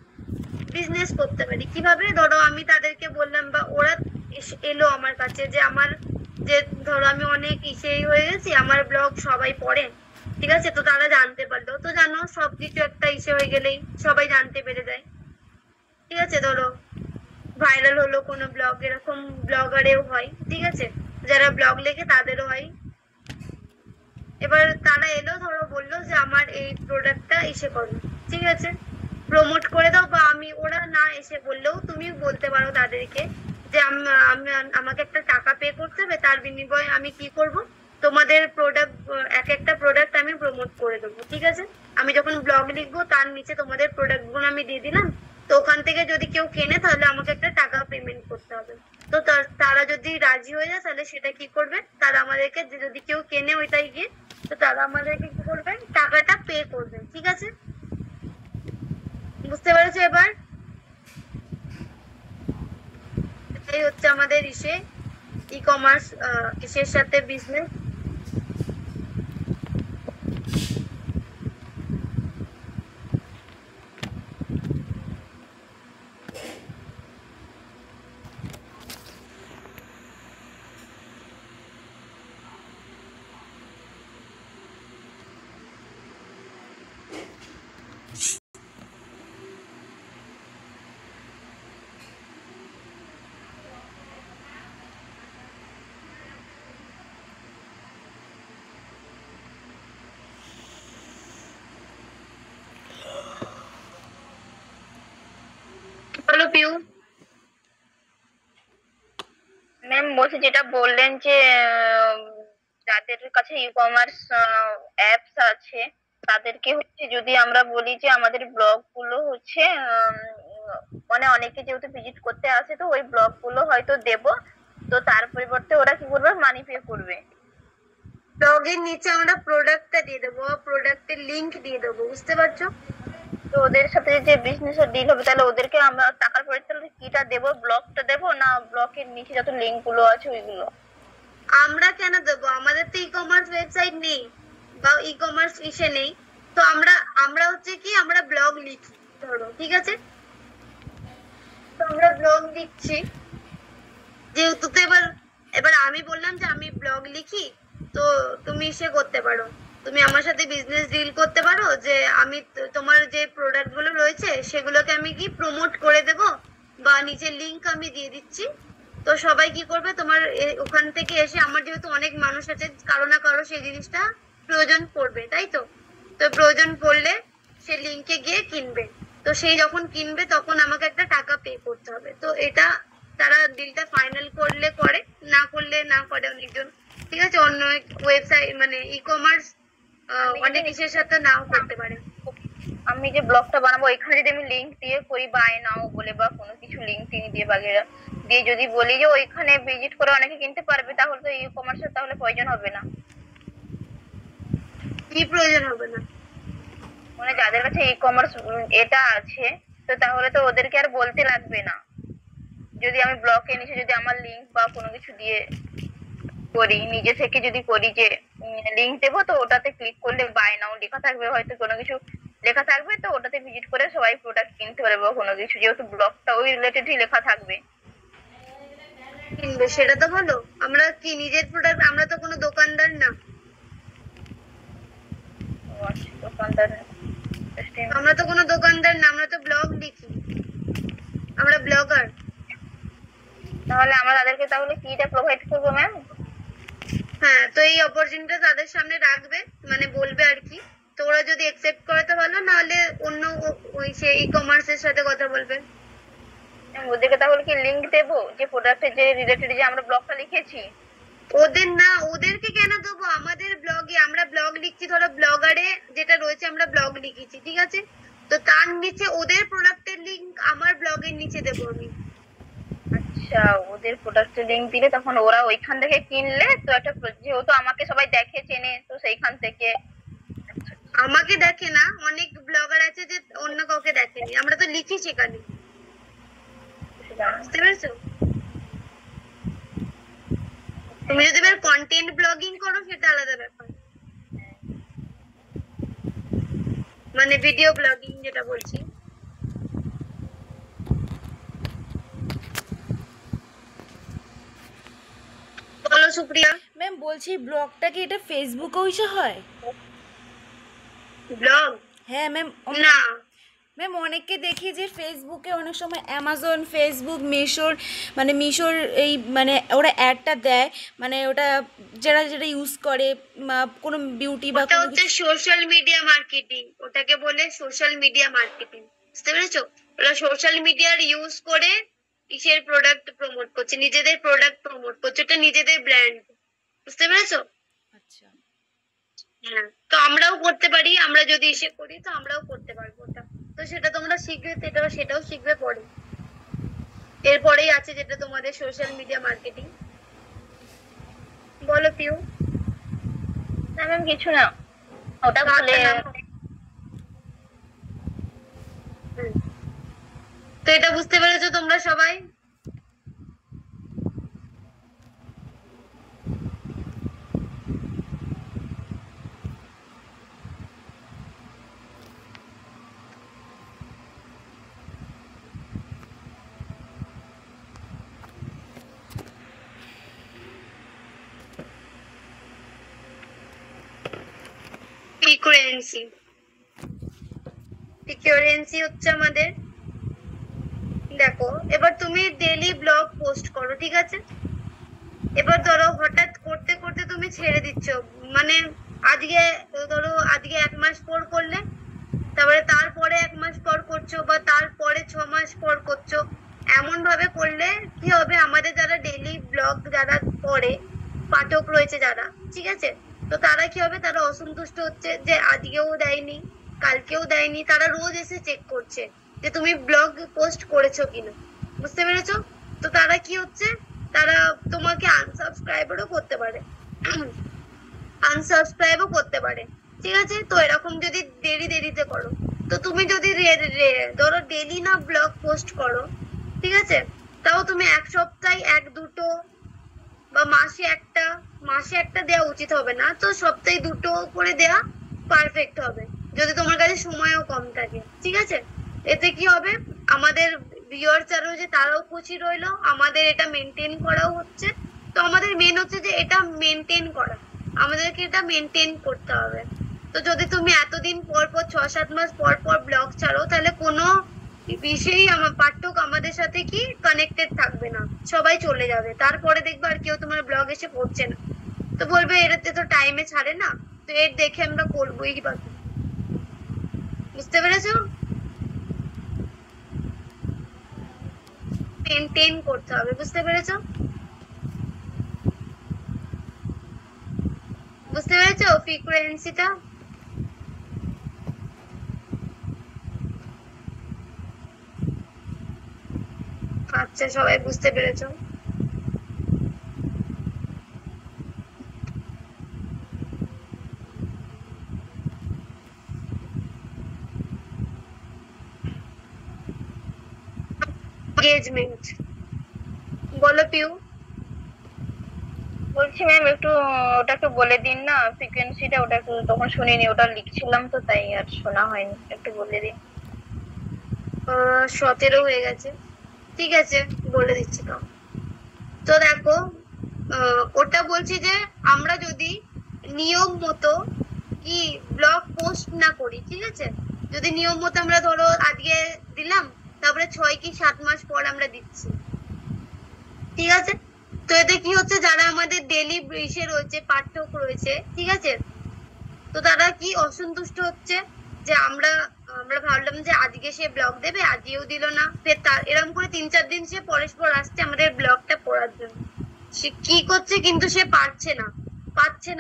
বিজনেস করতে পারি। কিভাবে, ধরো আমি তাদেরকে বললাম বা ওরা এলো আমার কাছে যে আমার যে ধরো আমি অনেক ইসে হয়ে গেছি, আমার ব্লগ সবাই পড়ে, ঠিক আছে, তো তারা জানতে পারলো, তো জানো সবকিছু একটা ইসে হয়ে গেলেই সবাই জানতে পেরে যায়, ঠিক আছে, ধরো ভাইরাল হলো কোনো ব্লগ, এরকম ব্লগারেও হয়, ঠিক আছে, যারা ব্লগ লেখে তাদেরও হয়। এবার তারা এলো, ধরো বললো যে আমার এই প্রোডাক্টটা এসে করো, ঠিক আছে, প্রমোট করে দাও, বা আমি ওরা না এসে বললেও তুমি বলতে পারো তাদেরকে যে আমাকে একটা টাকা পে করতে হবে, তার বিনিময়ে আমি কি করব, তোমাদের প্রোডাক্ট এক একটা প্রোডাক্ট আমি প্রমোট করে দেবো, ঠিক আছে, আমি যখন ব্লগ লিখবো তার নিচে তোমাদের প্রোডাক্ট গুলো আমি দিয়ে দিলাম, তো ওখান থেকে যদি কেউ কেনে তাহলে আমাকে একটা টাকা পেমেন্ট করতে হবে। তো তারা যদি রাজি হয়ে যায় তাহলে সেটা কি করবে, তারা আমাদেরকে যদি কেউ কেনে ওইটাই গিয়ে, তো তারা আমাদেরকে কি করবে, টাকাটা পে করবে, ঠিক আছে, বুঝতে পেরেছো এবার? এটাই হচ্ছে আমাদের ইসে ই কমার্স ইসের সাথে বিজনেস। বলো পিউ। ম্যাম বলছি যেটা বললেন যে যাদের কাছে ই কমার্স অ্যাপস আছে তাদেরকে হচ্ছে যদি আমরা বলি যে আমাদের ব্লগ গুলো হচ্ছে মানে অনেকে যেহেতু ভিজিট করতে আসে, তো ওই ব্লগ গুলো হয়তো দেব, তো তার পরিবর্তে ওরা কি করবে, মানি পে করবে। ব্লগের নিচে আমরা প্রোডাক্টটা দিয়ে দেবো, প্রোডাক্টের লিংক দিয়ে দেবো, বুঝতে পারছো? তো ওদের সাথে যে বিজনেসের ডিল হবে তাহলে ওদেরকে আমরা টাকার পরিবর্তে কিটা দেবো, ব্লগটা দেবো না ব্লগের নিচে যত লিংক গুলো আছে ওইগুলো? আমরা কেন দেবো, আমাদের তো ই কমার্স ওয়েবসাইট নেই বা ই কমার্স ইসে নেই, তো আমরা হচ্ছে কি আমরা ব্লগ লিখি ধরো, ঠিক আছে, তো আমরা ব্লগ লিখছি যেহেতু, তো এবার আমি বললাম যে আমি ব্লগ লিখি, তো তুমি সে করতে পারো, তুমি আমার সাথে বিজনেস ডিল করতে পারো যে আমি তোমার যে প্রোডাক্ট গুলো রয়েছে সেগুলোকে আমি কি প্রমোট করে দেব, বা নিচের লিংক আমি দিয়ে দিচ্ছি, তো সবাই কি করবে, তোমার ওখান থেকে এসে, আমার যেহেতু অনেক মানুষ আছে কারো না কারো সেই জিনিসটা প্রয়োজন পড়বে, তাই তো, তো প্রয়োজন পড়লে সে লিংকে গিয়ে কিনবে, তো সেই যখন কিনবে তখন আমাকে একটা টাকা পে করতে হবে, তো এটা তারা ডিলটা ফাইনাল করলে করে, না করলে না করে অনেকজন, ঠিক আছে, অন্য ওয়েবসাইট মানে ই কমার্স অনেক কিছুর সাথে নাও করতে পারে। আমি যে ব্লগটা বানাবো এখানে যদি আমি লিংক দিয়ে করি বাই নাও বলে বা কোনো কিছু লিংক দিয়ে বাগেরা দিয়ে যদি বলি যে ওইখানে ভিজিট করে অনেকে কিনতে পারবে, তাহলে তো ই কমার্সের তাহলে প্রয়োজন হবে না। কি প্রয়োজন হবে না? মানে যাদের কাছে ই কমার্স এটা আছে, তো তাহলে তো ওদেরকে আর বলতে লাগবে না, যদি আমি ব্লগে নিচে যদি আমার লিংক বা কোনো কিছু দিয়ে করি, নিজে থেকে যদি করি যে লিংক দেবো, তো ওটাতে ক্লিক করলে বাই নাও লেখা থাকবে, হয়তো কোনো কিছু লেখা থাকবে, তো ওটাতে ভিজিট করে সবাই প্রোডাক্ট কিনতে পারবে বা কোনো কিছু, যেহেতু ব্লগটা ওই রিলেটেডই লেখা থাকবে। কিনবে সেটা তো বলো, আমরা কি নিজের প্রোডাক্ট, আমরা তো কোনো দোকানদার না। দোকানদার আমরা তো কোনো দোকানদার না, আমরা তো ব্লগ লিখি, আমরা ব্লগার। তাহলে আমরা তাদেরকে তাহলে কিটা প্রোভাইড করবো ম্যাম? হ্যাঁ, তো এই অপরচুনিটি তাদের সামনে রাখবে, মানে বলবে আর কি। তো ওরা যদি একসেপ্ট করে তো ভালো, নাহলে অন্য ওই সে ই কমার্সের সাথে কথা বলবে। ওদেরকে তাহলে কি লিংক দেবো যে প্রোডাক্টের যে রিলেটেড যে আমরা ব্লগটা লিখেছি? ওদের না, ওদেরকে কেন দেবো? আমাদের ব্লগে আমরা ব্লগ লিখছি, ধরো ব্লগারে যেটা রয়েছে আমরা ব্লগ লিখেছি, ঠিক আছে? তো তার নিচে ওদের প্রোডাক্টের লিংক আমার ব্লগের নিচে দেবো আমি। আচ্ছা, ওদের প্রোডাক্টের লিংক দিলে তখন ওরা ওইখান থেকে কিনলে তো একটা যেহেতু আমাকে সবাই দেখে চেনে, তো সেইখান থেকে। আমাকে দেখে না, অনেক ব্লগার আছে যে অন্য কাউকে দেখেনি, আমরা তো লিখি সেখানে, বুঝতে পেরেছো? তুমি যদি এবার কন্টেন্ট ব্লগিং করো সেটা আলাদা ব্যাপার, মানে ভিডিও ব্লগিং যেটা বলছি। বলো সুপ্রিয়া। ম্যাম বলছি ব্লগটা কি এটা ফেসবুকেও ইসে হয়? ব্লগ? হ্যাঁ ম্যাম। না ম্যাম অনেককে দেখি যে ফেসবুকে অনেক সময় অ্যামাজন, ফেসবুক, মিশোর, মানে মিশোর এই মানে ওরা অ্যাডটা দেয়, মানে ওটা যারা যেটা ইউজ করে কোনো বিউটি বা ওটা হচ্ছে সোশ্যাল মিডিয়া মার্কেটিং, ওটাকে বলে সোশ্যাল মিডিয়া মার্কেটিং, বুঝতে পেরেছো? ওরা সোশ্যাল মিডিয়ার ইউজ করে কিসের প্রোডাক্ট প্রমোট করছে, নিজেদের প্রোডাক্ট প্রমোট করছে, ওটা নিজেদের ব্র্যান্ড, বুঝতে পেরেছো? আচ্ছা। হ্যাঁ, তো আমরাও করতে পারি, আমরা যদি এসে করি তো আমরাও করতে পারবো ওটা। তো সেটা তোমরা শিখবে, সেটাও শিখবে পরে। এরপরেই আছে যেটা তোমাদের সোশ্যাল মিডিয়া মার্কেটিং। বলো পিউ। না ম্যাম কিছু না, ওটা বলে। তো এটা বুঝতে পেরেছো তোমরা সবাই? ফ্রিকোয়েন্সি হচ্ছে আমাদের, দেখো এবার তুমি ডেইলি ব্লগ পোস্ট করো, ঠিক আছে? এবার ধরো হঠাৎ করতে করতে তুমি ছেড়ে দিচ্ছ, মানে আজকে ধরো আজকে 1 মাস পর করলে, তারপরে 1 মাস পর করছো, বা তারপরে 6 মাস পর করছো, এমন ভাবে করলে কি হবে, আমাদের যারা ডেইলি ব্লগ যারা পড়ে, পাঠক রয়েছে যারা, ঠিক আছে? তো তারা কি হবে, তারা অসন্তুষ্ট হচ্ছে যে আজকেও দেয়নি, কালকেও দেয়নি, তারা রোজ এসে চেক করছে যে তুমি ব্লগ পোস্ট করেছো কিনা, বুঝতে পেরেছো? তো তারা কি হচ্ছে, তারা তোমাকে আনসাবস্ক্রাইবও করতে পারে, ঠিক আছে? তো এরকম যদি দেরিতে করো, তো তুমি যদি ধরো ডেইলি না ব্লগ পোস্ট করো, ঠিক আছে, তাও তুমি 1 সপ্তাহে 1-2 বা মাসে একটা দেওয়া উচিত হবে না, তো সপ্তাহে 2 করে দেওয়া পারফেক্ট হবে, যদি তোমার কাছে সময়ও কম থাকে, ঠিক আছে? এতে কি হবে, আমাদের ভিউয়ার্সরাও যে তারাও খুশি রইলো, আমাদের এটা মেনটেন করাও হচ্ছে। তো আমাদের মেন হচ্ছে যে এটা মেনটেন করা, আমাদেরকে এটা মেনটেন করতে হবে। তো যদি তুমি এতদিন পর 6-7 মাস পর ব্লগ ছাড়ো, তাহলে কোনো বিষয়েই আমার পাঠক আমাদের সাথে কি কানেক্টেড থাকবে না, সবাই চলে যাবে, তারপরে দেখবে আর কেউ তোমার ব্লগ এসে পড়ছে না, তো বলবে এটাতে তো টাইমে ছাড়ে না, তো এর দেখে আমরা করবোই বা, বুঝতে পেরেছো? মেনটেন করতে হবে, বুঝতে পেরেছো? ফ্রিকোয়েন্সিটা আচ্ছা, সবাই বুঝতে পেরেছো? এনগেজমেন্ট, বলো পিউ। বলছি ম্যাম একটু ওটা একটু বলে দিন না, ফ্রিকোয়েন্সিটা, ওটা একটু তখন শুনিনি, ওটা লিখছিলাম তো তাই আর শোনা হয়নি, একটু বলে দিন। 17 হয়ে গেছে, ঠিক আছে বলে দিচ্ছি। তো দেখো, ওটা বলছি যে আমরা যদি নিয়ম মতো কি ব্লগ পোস্ট না করি, ঠিক আছে, যদি নিয়ম মতো আমরা ধরো আজকে দিলাম, তারপরে 6 কি 7 মাস পর আমরা দিচ্ছি, ঠিক আছে? তো এতে কি হচ্ছে, যারা আমাদের ডেলি ইসে রয়েছে, পাঠক রয়েছে, ঠিক আছে, তো তারা কি অসন্তুষ্ট হচ্ছে যে আমরা ভাবলাম যে আজকে সে ব্লগ দেবে, আজকেও দিল না, ফের তার এরকম করে 3-4 দিন সে পরস্পর আসছে আমাদের ব্লগটা পড়ার জন্য। সে কি করছে, কিন্তু সে পাচ্ছে না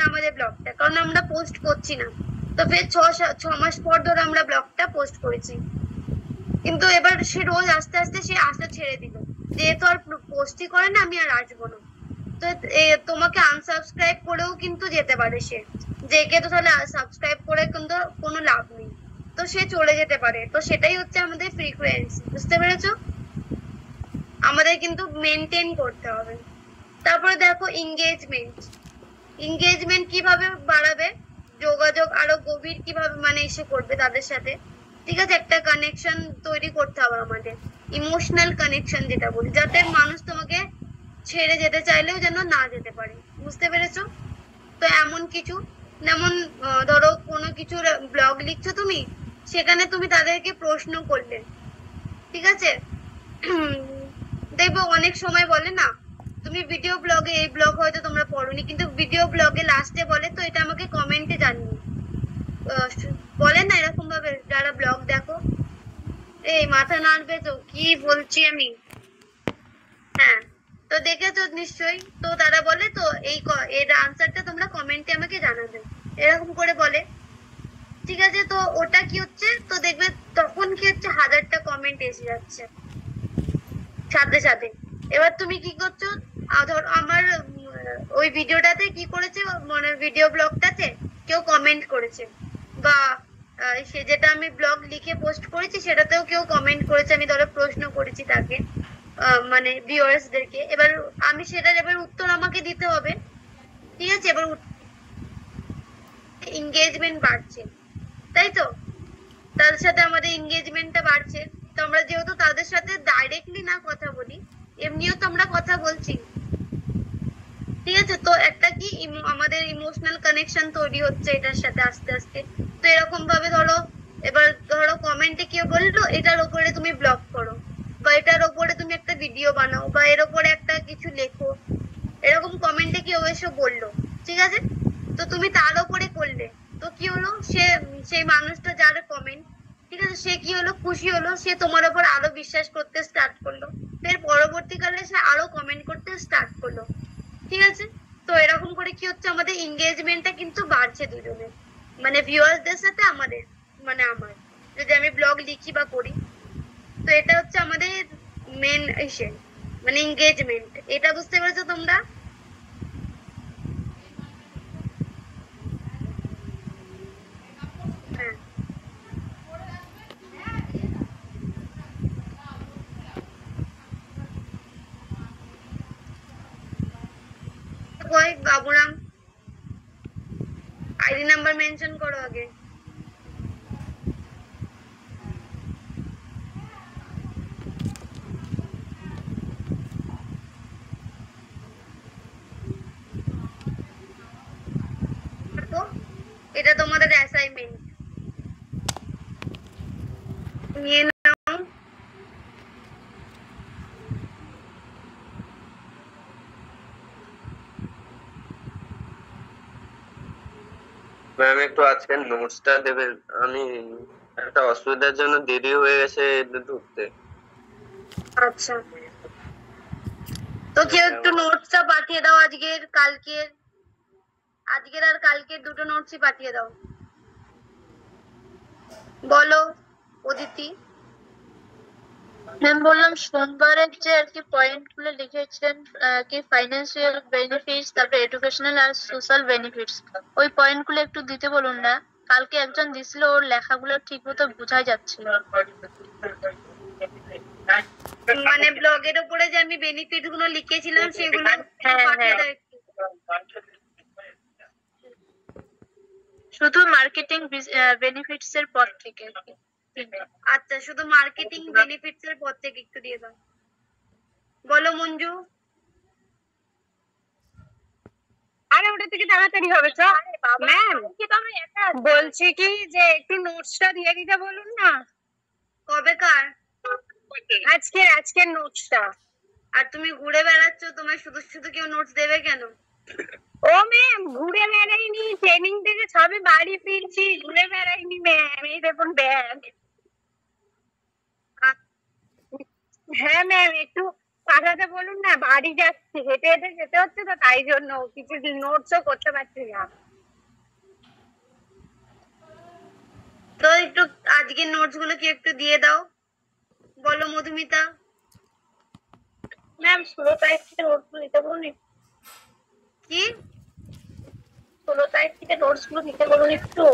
আমাদের ব্লগটা, কারণ আমরা পোস্ট করছি না। তো ফের 6 মাস পর ধরে আমরা ব্লগটা পোস্ট করেছি, কিন্তু এবার সে রোজ আস্তে আস্তে সে আসা ছেড়ে দিল, যেহেতু আর পোস্টই করে না, আমি আর আসবো না। তো তোমাকে আনসাবস্ক্রাইব করেও কিন্তু যেতে পারে সে, যে কে তো তাহলে সাবস্ক্রাইব করে কিন্তু কোনো লাভ নেই, তো সে চলে যেতে পারে। তো সেটাই হচ্ছে আমাদের ফ্রিকোয়েন্সি, বুঝতে পেরেছো? আমাদের কিন্তু মেনটেন করতে হবে। তারপরে দেখো এঙ্গেজমেন্ট কিভাবে বাড়াবে, যোগাযোগ আরো গভীর কিভাবে মানে এসে করবে তাদের সাথে, ঠিক আছে? একটা কানেকশন তৈরি করতে হবে আমাদের, ইমোশনাল কানেকশন যেটা বলি, যাতে মানুষ তোমাকে ছেড়ে যেতে চাইলেও যেন না যেতে পারে, বুঝতে পেরেছো? তো এমন কিছু, যেমন ধরো কোনো কিছুর ব্লগ লিখছো তুমি, সেখানে তুমি তাদেরকে প্রশ্ন করলে, ঠিক আছে? দেখবো অনেক সময় বলে না, তুমি ভিডিও ব্লগে, এই ব্লগ হয়তো তোমরা পড়োনি, কিন্তু ভিডিও ব্লগে লাস্টে বলে তো এটা আমাকে কমেন্টে জানিও, বলে না এরকম ভাবে যারা ব্লগ দেখো। এই মাথা নাড়বে তো, কি বলছি আমি? হ্যাঁ, তো দেখেছো নিশ্চয়ই, তো তারা বলে তো এর আনসারটা তোমরা কমেন্টে আমাকে জানাবে, এরকম করে বলে, ঠিক আছে? তো ওটা কি হচ্ছে, তো দেখবে তখন কি হচ্ছে, 1000টা কমেন্ট এসে যাচ্ছে সাথে সাথে। এবার তুমি কি করছো, ধর আমার ওই ভিডিওটাতে কি করেছে, মানে ভিডিও ব্লগটাতে কেউ কমেন্ট করেছে, বা সে যেটা আমি ব্লগ লিখে পোস্ট করেছি সেটাতেও কেউ কমেন্ট করেছে, আমি ধরো প্রশ্ন করেছি তাকে, মানে ভিউয়ার্সদেরকে, এবার আমি সেটার এবার উত্তর আমাকে দিতে হবে, ঠিক আছে? এবার এঙ্গেজমেন্ট বাড়ছে, তাই তো? তাদের সাথে আমাদের এঙ্গেজমেন্টটা বাড়ছে, তো আমরা যেহেতু তাদের সাথে ডাইরেক্টলি না কথা বলি, এমনিও তো আমরা কথা বলছি, ঠিক আছে? তো একটা কি আমাদের ইমোশনাল কানেকশন তৈরি হচ্ছে এটার সাথে আস্তে আস্তে। তো এরকম ভাবে ধরো, এবার ধরো কমেন্টে কেউ বললো এটার উপরে তুমি ব্লগ করো, বা এটার উপরে তুমি একটা ভিডিও বানাও, বা এর উপরে একটা কিছু লেখো, এরকম কমেন্টে কেউ এসে বললো, ঠিক আছে? তো তুমি তার উপরে করলে, তো কি হলো, সেই মানুষটা যার কমেন্ট, ঠিক আছে, সে কি হলো, খুশি হলো, সে তোমার উপর আরো বিশ্বাস করতে স্টার্ট করলো, ফের পরবর্তীকালে সে আরো কমেন্ট করতে স্টার্ট করলো, ঠিক আছে? তো এরকম করে কি হচ্ছে, আমাদের এঙ্গেজমেন্টটা কিন্তু বাড়ছে দুজনের, মানে ভিউয়ার্সদের সাথে আমাদের, মানে আমার যদি আমি ব্লগ লিখি বা করি, তো এটা হচ্ছে আমাদের মেন ইসে, মানে এঙ্গেজমেন্ট। এটা বুঝতে পেরেছো তোমরা? হ্যাঁ, কই বাবুরাম, আইডি নাম্বার মেনশন করো আগে। তো এটা তোমাদের অ্যাসাইনমেন্ট, নিয়ে নাও। ম্যাম একটু আজকে নোটসটা দেবে, আমি একটা অসুবিধার জন্য দেরি হয়ে গেছে ঢুকতে। আচ্ছা, তো কেউ একটু নোটসটা পাঠিয়ে দাও, আজকের আর কালকের দুটো নোটসই পাঠিয়ে দাও। বলো অদিতি। ম্যাম বললাম সোমবারের যে আর কি পয়েন্ট গুলো লিখেছেন, কি ফাইন্যান্সিয়াল বেনিফিটস, তারপরে এডুকেশনাল আর সোশ্যাল বেনিফিটস, ওই পয়েন্ট গুলো একটু দিতে বলুন না। কালকে একজন দিছিল, ওর লেখাগুলো ঠিক মতো বোঝাই যাচ্ছিল না। মানে ব্লগের উপরে যে আমি বেনিফিট গুলো লিখেছিলাম সেগুলো হ্যাঁ, পাঠিয়ে হ্যাঁ। দাও একটু। শুধু মার্কেটিং বেনিফিটস এর পর থেকে আর কি। আচ্ছা, শুধু মার্কেটিং বেনিফিটস এর পর থেকে একটু দিয়ে দাও। বলো মঞ্জু। আরে ওটা থেকে তাড়াতাড়ি হবে চ। ম্যাম বলছি কি যে একটু নোটসটা দিয়ে দিতে বলুন না। কবেকার? আজকের নোটসটা। আর তুমি ঘুরে বেড়াচ্ছ, তোমার শুধু শুধু কেউ নোটস দেবে কেন? ও ম্যাম ঘুরে বেড়াইনি, ট্রেনিং থেকে সবে বাড়ি ফিরছি, ঘুরে বেড়াইনি ম্যাম। এই দেখুন ব্যাগ। হ্যাঁ ম্যাম একটু পাঠাতে বলুন না, বাড়ি যাচ্ছি, হেঁটে হেঁটে যেতে হচ্ছে তো তাই জন্য কিছু নোটসও করতে পারছি না। তো একটু আজকের নোটস গুলো কি একটু দিয়ে দাও, বলো মধুমিতা। ম্যাম 16 তারিখ থেকে নোটস গুলো দিতে বলুন। কি 16 তারিখ থেকে নোটস গুলো দিতে বলুন একটু।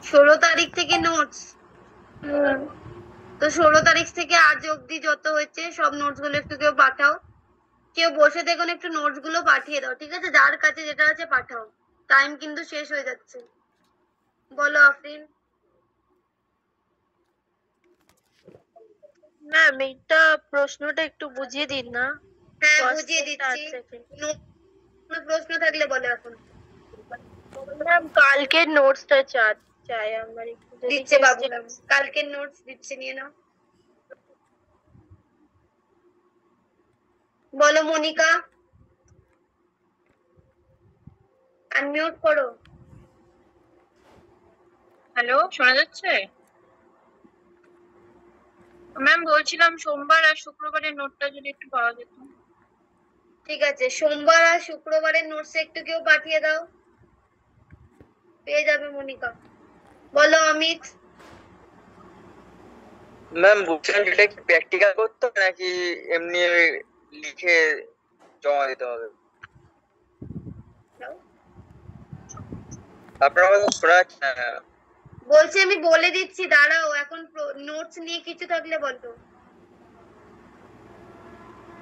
16 তারিখ থেকে নোটস? তো 16 তারিখ থেকে আজ অব্দি যত হয়েছে সব নোটস গুলো একটু কেউ পাঠাও। কেউ বসে দেখুন, একটু নোটস গুলো পাঠিয়ে দাও, ঠিক আছে? যার কাছে যেটা আছে পাঠাও, টাইম কিন্তু শেষ হয়ে যাচ্ছে। বলো আফরিন। ম্যাম এইটা প্রশ্নটা একটু বুঝিয়ে দিন না। হ্যাঁ বুঝিয়ে দিচ্ছি, কোনো প্রশ্ন থাকলে বলো এখন। ম্যাম কালকের নোটসটা চাই আমার একটু। দিচ্ছে বাবুলাম, কালকের নোটস দিচ্ছে, নিয়ে নাও। বলো মনিকা, আনমিউট করো। হ্যালো, শোনা যাচ্ছে? ম্যাম বলছিলাম সোমবার আর শুক্রবারের নোটটা যদি একটু পাওয়া যেত। ঠিক আছে, সোমবার আর শুক্রবারের নোটস একটু কেউ পাঠিয়ে দাও, পেয়ে যাবে মনিকা। বলো অমিত। ম্যাম বলছিলাম এটা কি প্র্যাকটিক্যাল করতে হবে নাকি এমনি লিখে জমা দিতে হবে? আপনার কথা শোনা যাচ্ছে না। বলছি আমি বলে দিচ্ছি, দাঁড়াও, এখন নোটস নিয়ে কিছু থাকলে বলো।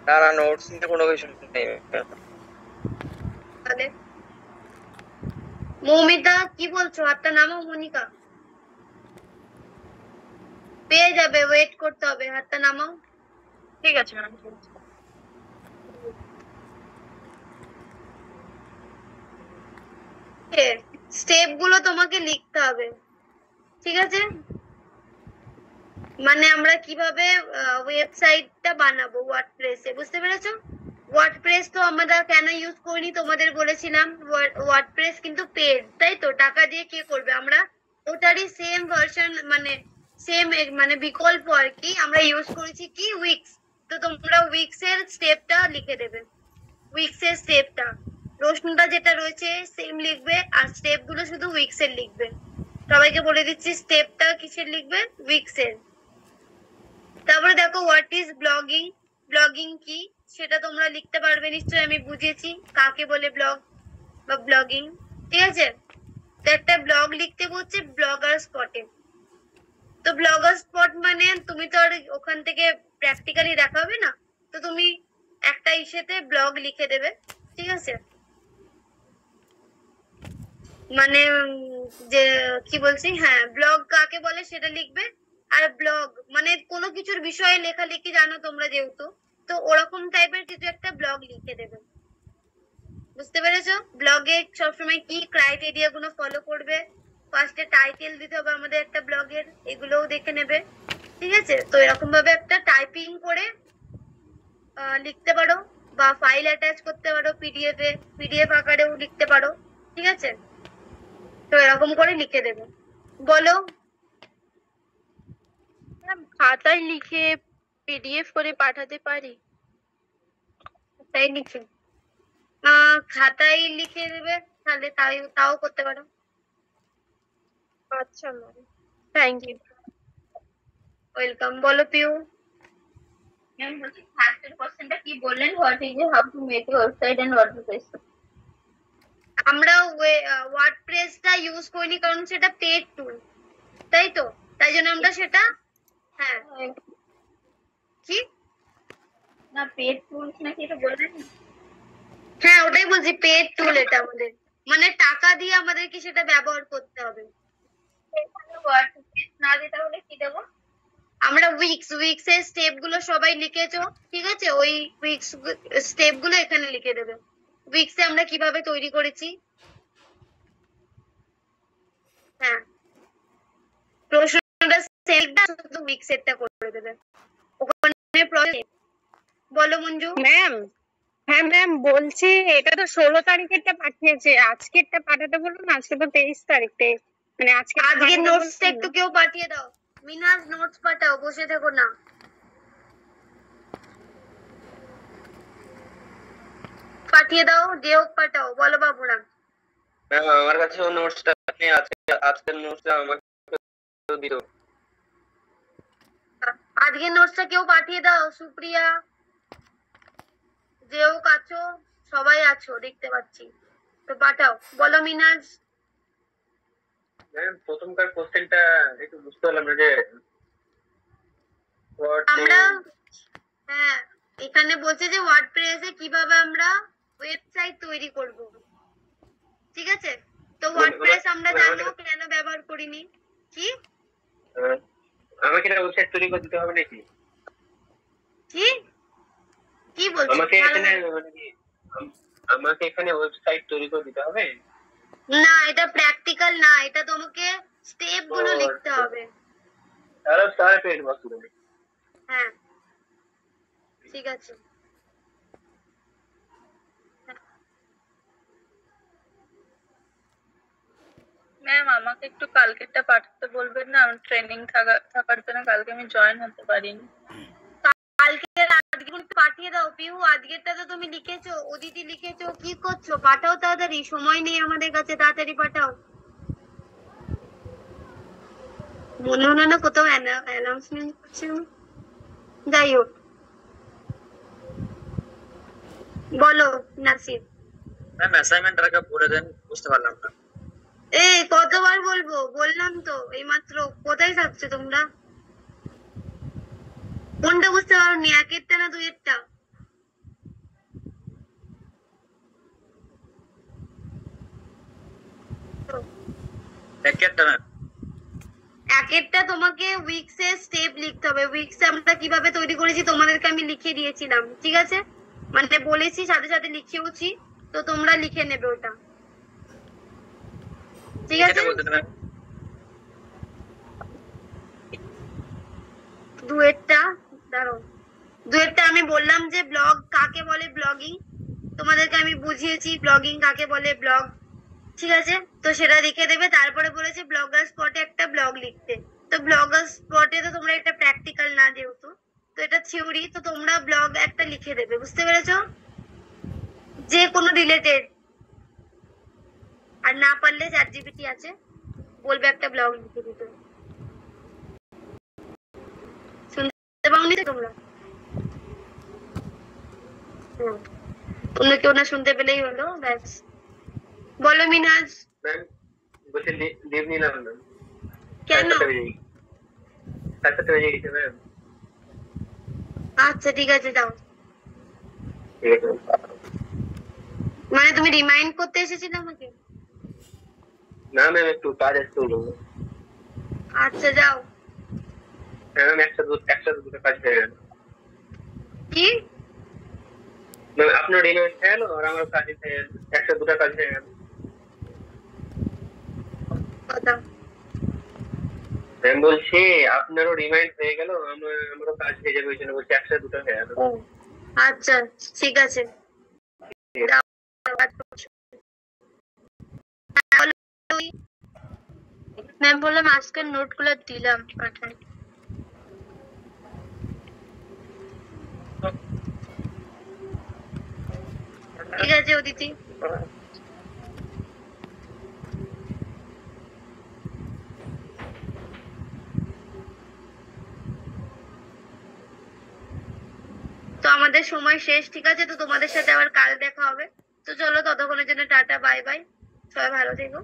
না না, নোটস নিয়ে কোনো কিছু নেই। তাহলে মৌমিতা কি বলছো? হাতটা নামাও মনিকা, পেয়ে যাবে, ওয়েট করতে হবে, হাতটা নামাও। ঠিক আছে ম্যাম। স্টেপ গুলো তোমাকে লিখতে হবে, ঠিক আছে? মানে আমরা কিভাবে ওয়েবসাইটটা বানাবো ওয়ার্ডপ্রেসে, বুঝতে পেরেছো? ওয়ার্ডপ্রেস তো আমরা কেন ইউজ করিনি তোমাদের বলেছিলাম, ওয়ার্ডপ্রেস কিন্তু পেড, তাই তো? টাকা দিয়ে কে করবে? আমরা ওটারই সেম ভার্সন, মানে সেম মানে বিকল্প আর কি, আমরা ইউজ করেছি কি উইক্স। তো তোমরা উইক্স এর স্টেপটা লিখে দেবে, উইক্স এর স্টেপটা, প্রশ্নটা যেটা রয়েছে সেম লিখবে, আর স্টেপ গুলো শুধু উইক্স এর লিখবে। সবাইকে বলে দিচ্ছি, স্টেপটা কিসের লিখবে? উইক্স এর। তারপরে দেখো হোয়াট ইজ ব্লগিং, ব্লগিং কি সেটা তোমরা লিখতে পারবে নিশ্চয়ই, আমি বুঝিয়েছি কাকে বলে ব্লগ বা ব্লগিং, ঠিক আছে? তো একটা ব্লগ লিখতে হচ্ছে ব্লগার স্পটে। তো ব্লগার স্পট মানে তুমি তো আর ওখান থেকে প্র্যাকটিক্যালি দেখাবে না, তো তুমি একটা ইসেতে ব্লগ লিখে দেবে, ঠিক আছে? মানে যে কি বলছি, হ্যাঁ ব্লগ কাকে বলে সেটা লিখবে। আর ব্লগ মানে কোনো কিছুর বিষয়ে লেখালেখি জানো তোমরা যেহেতু, তো ওরকম টাইপের কিছু একটা ব্লগ লিখে দেবে, বুঝতে পেরেছো? ব্লগে সবসময় কি ক্রাইটেরিয়া গুলো ফলো করবে, ফার্স্টে টাইটেল দিতে হবে আমাদের একটা ব্লগের, এগুলোও দেখে নেবে, ঠিক আছে? তো এরকম ভাবে একটা টাইপিং করে লিখতে পারো, বা ফাইল অ্যাটাচ করতে পারো পিডিএফ আকারেও লিখতে পারো, ঠিক আছে? তো এরকম করে লিখে দেবে। বলো। ম্যাম খাতায় লিখে পিডিএফ করে পাঠাতে পারি? তাই লিখে খাতায় লিখে দেবে, তাহলে তাও করতে পারো। আচ্ছা ম্যাম, থ্যাংক ইউ। ওয়েলকাম। বলো পিউ। ম্যাম বলছি ফার্স্টের কোশ্চেনটা কি বললেন, what is how to make a website and WordPress? আমরা ওয়ার্ডপ্রেসটা ইউজ করিনি কারণ সেটা পেড টুল, তাই তো? তাই জন্য আমরা সেটা, হ্যাঁ কি না পেড টুলস নাকি এটা বললেন? হ্যাঁ ওটাই বলছি, পেড টুল এটা আমাদের, মানে টাকা দিয়ে আমাদেরকে সেটা ব্যবহার করতে হবে। এখানে ওয়ার্ডপ্রেস না দিয়ে তাহলে কি দেবো? আমরা উইক্স এর স্টেপ গুলো সবাই লিখেছো, ঠিক আছে? ওই উইক্স স্টেপ গুলো এখানে লিখে দেবে, উইক্সে আমরা কিভাবে তৈরি করেছি। হ্যাঁ, প্রশ্নটা সেলটা শুধু উইক্সেরটা করে দেবে ওখানে প্রসেস। বলো মঞ্জু। ম্যাম, হ্যাঁ ম্যাম বলছি এটা তো 16 তারিখেরটা পাঠিয়েছে, আজকেরটা পাঠাতে বলুন। আজকে তো 23 তারিখ, মানে আজকের নোটসটা একটু কেউ পাঠিয়ে দাও। মিনাজ নোটস পাঠাও, বসে থেকো না। পাঠিয়ে দাও, যে হোক পাঠাও। বলো বাবুরাম। ম্যাম আমার কাছে নোটসটা আপনি আজকের নোটসটা আমাকে দিও। আজকের নোটসটা কেউ পাঠিয়ে দাও। সুপ্রিয়া, যে হোক আছো, সবাই আছো দেখতে পাচ্ছি, তো পাঠাও। বলো মিনাজ। ম্যাম প্রথমকার কোশ্চেনটা একটু বুঝতে পারলাম না যে আমরা হ্যাঁ এখানে বলছে যে ওয়ার্ডপ্রেসে কিভাবে আমরা ওয়েবসাইট তৈরি করব, ঠিক আছে? তো ওয়ার্ডপ্রেস আমরা জানো কেন ব্যবহার করিনি। কি আমাকে একটা ওয়েবসাইট তৈরি করে দিতে হবে নাকি? কি কি বলছো? আমাকে এখানে ওয়েবসাইট তৈরি করে দিতে হবে? না, এটা প্র্যাকটিক্যাল না, এটা তোমাকে স্টেপ গুলো লিখতে হবে। আরে সারা পেজ বসু। হ্যাঁ ঠিক আছে। ম্যাম আমাকে একটু কালকেরটা পাঠাতে বলবেন না? আমার ট্রেনিং থাকার জন্য কালকে আমি জয়েন হতে পারিনি। কালকের আজকে একটু পাঠিয়ে দাও পিহু। আজকেরটা তো তুমি লিখেছো, অদিতি লিখেছো, কি করছো? পাঠাও তাড়াতাড়ি, সময় নেই আমাদের কাছে, তাড়াতাড়ি পাঠাও। মনে হলো না কোথাও অ্যানাউন্সমেন্ট করছে। যাই হোক, বলো নাসির। ম্যাম অ্যাসাইনমেন্ট টাকা পড়ে দেন, বুঝতে পারলাম না। এই কতবার বলবো? বললাম তো এইমাত্র। কোথায় থাকছো তোমরা? কোনটা বুঝতে পারোনি? একেরটা না দুইয়েরটা? একটা ম্যাম একেরটা তোমাকে উইক্সে স্টেপ লিখতে হবে। উইক্সে আমরা কিভাবে তৈরি করেছি তোমাদেরকে আমি লিখে দিয়েছিলাম, ঠিক আছে? মানে বলেছি, সাথে সাথে লিখেওছি, তো তোমরা লিখে নেবে ওটা, ঠিক আছে? দুয়েরটা দাঁড়াও, দুয়েরটা আমি বললাম যে ব্লগ কাকে বলে, ব্লগিং তোমাদেরকে আমি বুঝিয়েছি ব্লগিং কাকে বলে, ব্লগ, ঠিক আছে? তো সেটা লিখে দেবে। তারপরে বলেছে ব্লগার স্পটে একটা ব্লগ লিখতে। তো ব্লগার স্পটে তো তোমরা একটা প্র্যাকটিক্যাল না যেহেতু, তো এটা থিওরি, তো তোমরা ব্লগ একটা লিখে দেবে, বুঝতে পেরেছো? যে কোনো রিলেটেড। আর না পারলে ChatGPT আছে, বলবে একটা ব্লগ লিখে দিতে। শুনতে পাওনি তো তোমরা? অন্য কেউ না শুনতে পেলেই হলো, ব্যাস। বলো মিনাজ। ম্যাম বসে লিভ নিলাম না। কেন? 7টা বেজে গেছে ম্যাম। আচ্ছা ঠিক আছে, যাও। ঠিক আছে। মানে তুমি রিমাইন্ড করতে এসেছিলে আমাকে? না ম্যাম একটু কাজ আসতে হলো। আচ্ছা যাও। হ্যাঁ ম্যাম একসাথে দুটো কাজ হয়ে গেল। কি ম্যাম আপনার রিমাইন্ড হয়ে গেল আর আমার কাজ হয়ে গেল, একসাথে দুটো কাজ হয়ে গেল। কথা? ম্যাম বলছি আপনারও রিমাইন্ড হয়ে গেল, আমারও কাজ হয়ে যাবে, ওই জন্য বলছি একসাথে দুটো হয়ে গেল। আচ্ছা ঠিক আছে। ম্যাম বললাম আজকের নোটগুলো দিলাম, পাঠান। ঠিক আছে অদিতি। তো আমাদের সময় শেষ, ঠিক আছে? তো তোমাদের সাথে আবার কাল দেখা হবে। তো চলো, ততক্ষণের জন্য টাটা, বাই বাই, সবাই ভালো থেকো।